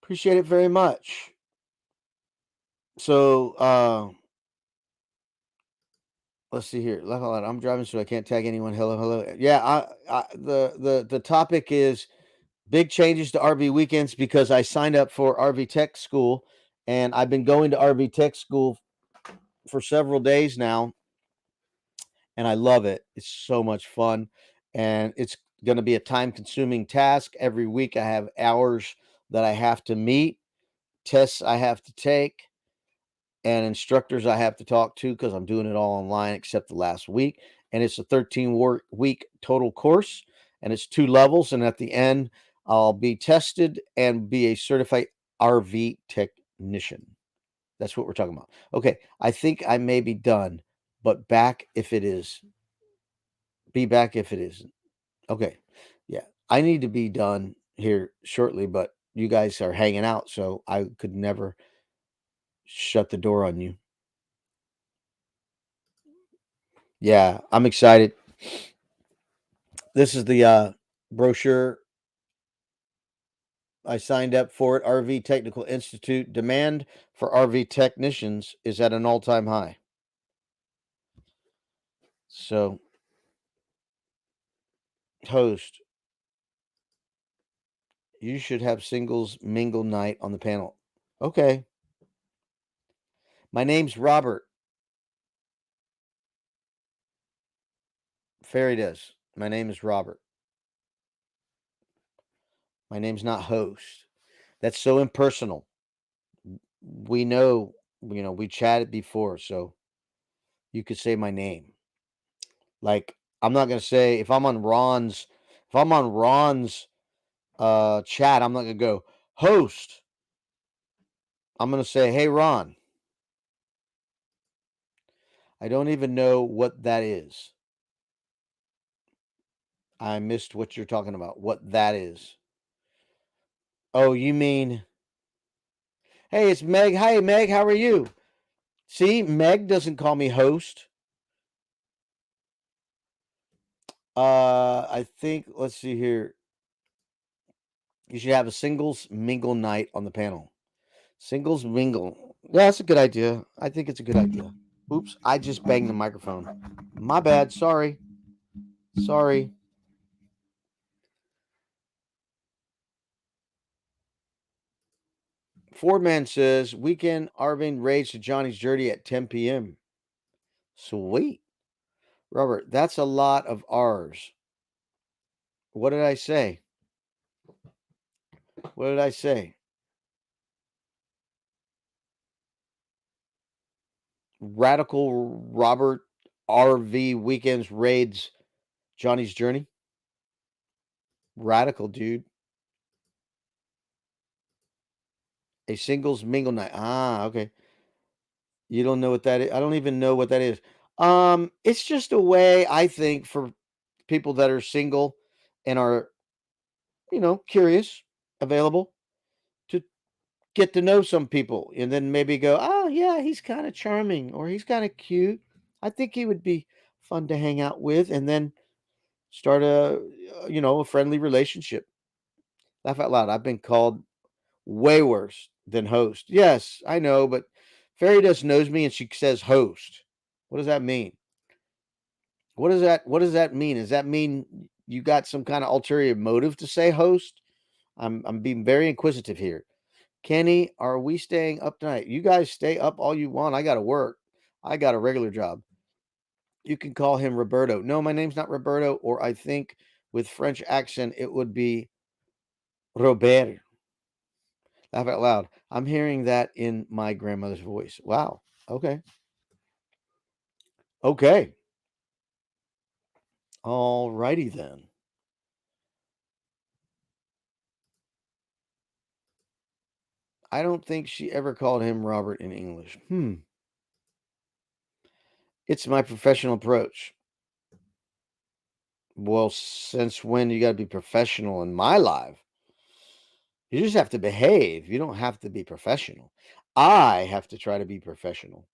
Appreciate it very much. So, let's see here. I'm driving, so I can't tag anyone. Hello. Yeah, the topic is big changes to RV weekends because I signed up for RV Tech School, and I've been going to RV Tech School for several days now, and I love it. It's so much fun, and it's going to be a time-consuming task. Every week, I have hours that I have to meet, tests I have to take, and instructors I have to talk to because I'm doing it all online except the last week. And it's a 13-week total course, and it's 2 levels. And at the end, I'll be tested and be a certified RV technician. That's what we're talking about. Okay, I think I may be done, but back if it is. Be back if it isn't. Okay, yeah, I need to be done here shortly, but you guys are hanging out, so I could never shut the door on you. Yeah, I'm excited. This is the brochure. I signed up for it. RV Technical Institute. Demand for RV technicians is at an all-time high. So, host, you should have singles mingle night on the panel. Okay. My name's Robert. Fairy does. My name is Robert. My name's not host. That's so impersonal. We know, we chatted before, so you could say my name. Like, I'm not gonna say if I'm on Ron's chat, I'm not gonna go host. I'm gonna say, hey Ron. I don't even know what that is. I missed what you're talking about. What that is. Oh, you mean hey, it's Meg. Hi Meg, how are you? See, Meg doesn't call me host. I think let's see here. You should have a singles mingle night on the panel. Singles mingle. Yeah, that's a good idea. I think it's a good idea. Oops, I just banged the microphone. My bad. Sorry. Fordman says weekend Arvin raids to Johnny's Journey at 10 p.m. Sweet. Robert, that's a lot of R's. What did I say? What did I say? Radical Robert RV weekends raids Johnny's Journey. Radical, dude. A singles mingle night. Ah, okay. You don't know what that is? I don't even know what that is. It's just a way, I think, for people that are single and are, curious, available to get to know some people and then maybe go, oh, yeah, he's kind of charming or he's kind of cute. I think he would be fun to hang out with. And then Start a friendly relationship. Laugh out loud. I've been called way worse than host. Yes, I know, but Fairy Dust knows me and she says host. What does that mean? What does that mean? Does that mean you got some kind of ulterior motive to say host? I'm being very inquisitive here. Kenny, are we staying up tonight? You guys stay up all you want. I gotta work. I got a regular job. You can call him Roberto. No, my name's not Roberto, or I think with French accent it would be Robert. Laugh out loud. I'm hearing that in my grandmother's voice. Wow. Okay. Okay. All righty then. I don't think she ever called him Robert in English. It's my professional approach. Well, since when you got to be professional in my life? You just have to behave. You don't have to be professional. I have to try to be professional.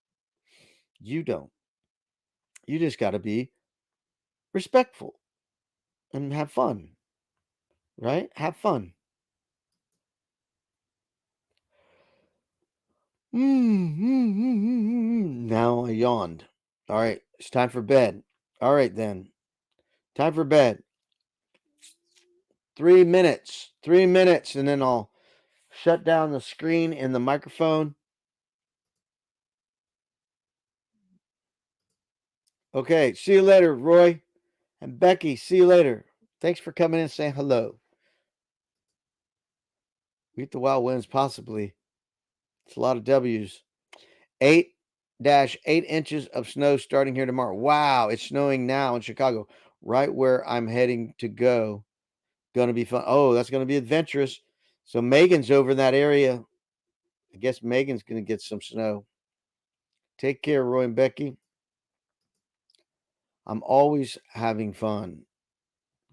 You don't. You just got to be respectful and have fun, right? Have fun. Now I yawned. All right, it's time for bed. All right, then. Time for bed. 3 minutes. 3 minutes, and then I'll shut down the screen and the microphone. Okay, see you later, Roy and Becky. See you later. Thanks for coming in and saying hello. Meet the Wild Winds, possibly. It's a lot of W's. 8-8 inches of snow starting here tomorrow. Wow, it's snowing now in Chicago, right where I'm heading to go. Gonna be fun. Oh, that's gonna be adventurous. So Megan's over in that area. I guess Megan's gonna get some snow. Take care, Roy and Becky. I'm always having fun.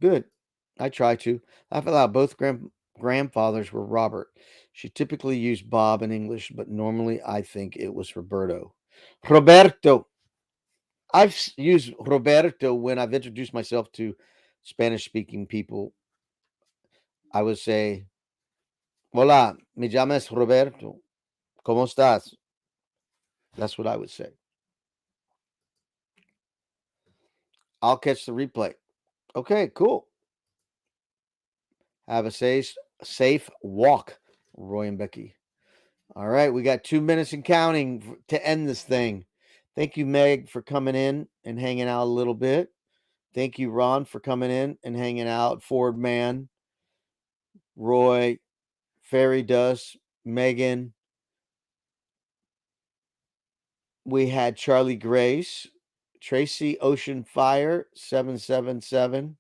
Good. I try to. Laugh out loud. Both grandfathers were Robert. She typically used Bob in English, but normally I think it was Roberto. Roberto. I've used Roberto when I've introduced myself to Spanish speaking people. I would say, Hola, me llamas Roberto. ¿Cómo estás? That's what I would say. I'll catch the replay. Okay, cool. Have a safe walk, Roy and Becky. All right, we got 2 minutes and counting to end this thing. Thank you, Meg, for coming in and hanging out a little bit. Thank you, Ron, for coming in and hanging out. Ford Man, Roy, Fairy Dust, Megan. We had Charlie Grace, Tracy Ocean Fire, 777,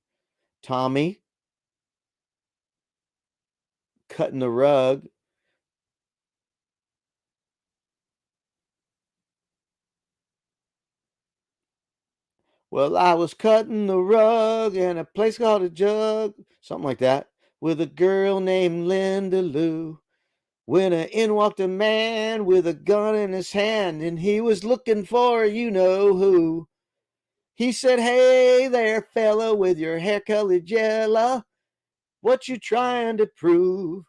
Tommy, Cutting the Rug, well, I was cutting the rug in a place called a jug, something like that, with a girl named Linda Lou. When in walked a man with a gun in his hand, and he was looking for you know who. He said, "Hey there, fella, with your hair colored yellow, what you trying to prove?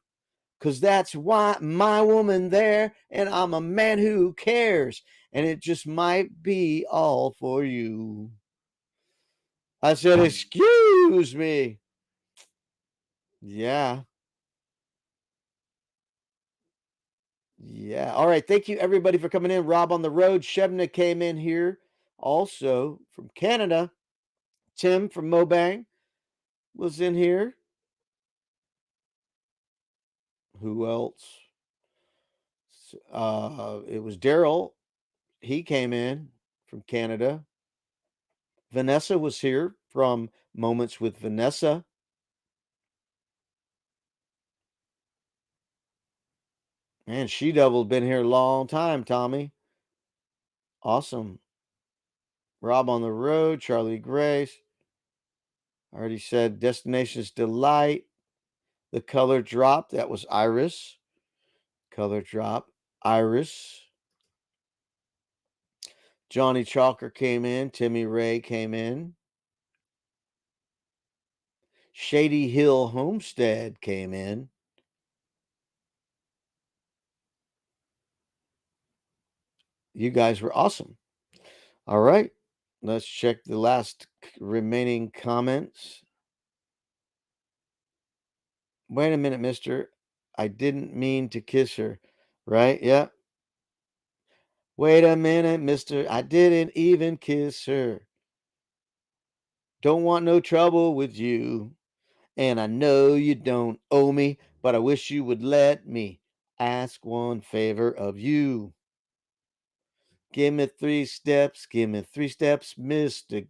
'Cause that's why my woman there, and I'm a man who cares, and it just might be all for you." I said, "Excuse me." Yeah. Yeah. All right. Thank you, everybody, for coming in. Rob on the road. Shebna came in here also from Canada. Tim from Mobang was in here. Who else? It was Daryl. He came in from Canada. Vanessa was here from Moments with Vanessa. Man, She Devil been here a long time, Tommy. Awesome. Rob on the road. Charlie Grace. I already said Destinations Delight. The color drop. That was Iris. Color drop. Iris. Johnny Chalker came in. Timmy Ray came in. Shady Hill Homestead came in. You guys were awesome. All right. Let's check the last remaining comments. Wait a minute, mister. I didn't mean to kiss her. Right? Yeah. Wait a minute, mister. I didn't even kiss her. Don't want no trouble with you. And I know you don't owe me, but I wish you would let me ask one favor of you. Give me 3 steps, mister.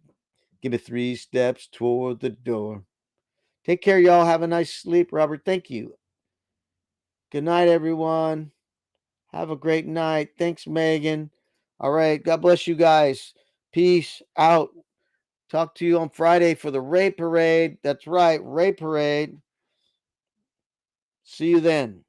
Give me 3 steps toward the door. Take care, y'all. Have a nice sleep, Robert. Thank you. Good night, everyone. Have a great night. Thanks, Megan. All right. God bless you guys. Peace out. Talk to you on Friday for the Ray Parade. That's right, Ray Parade. See you then.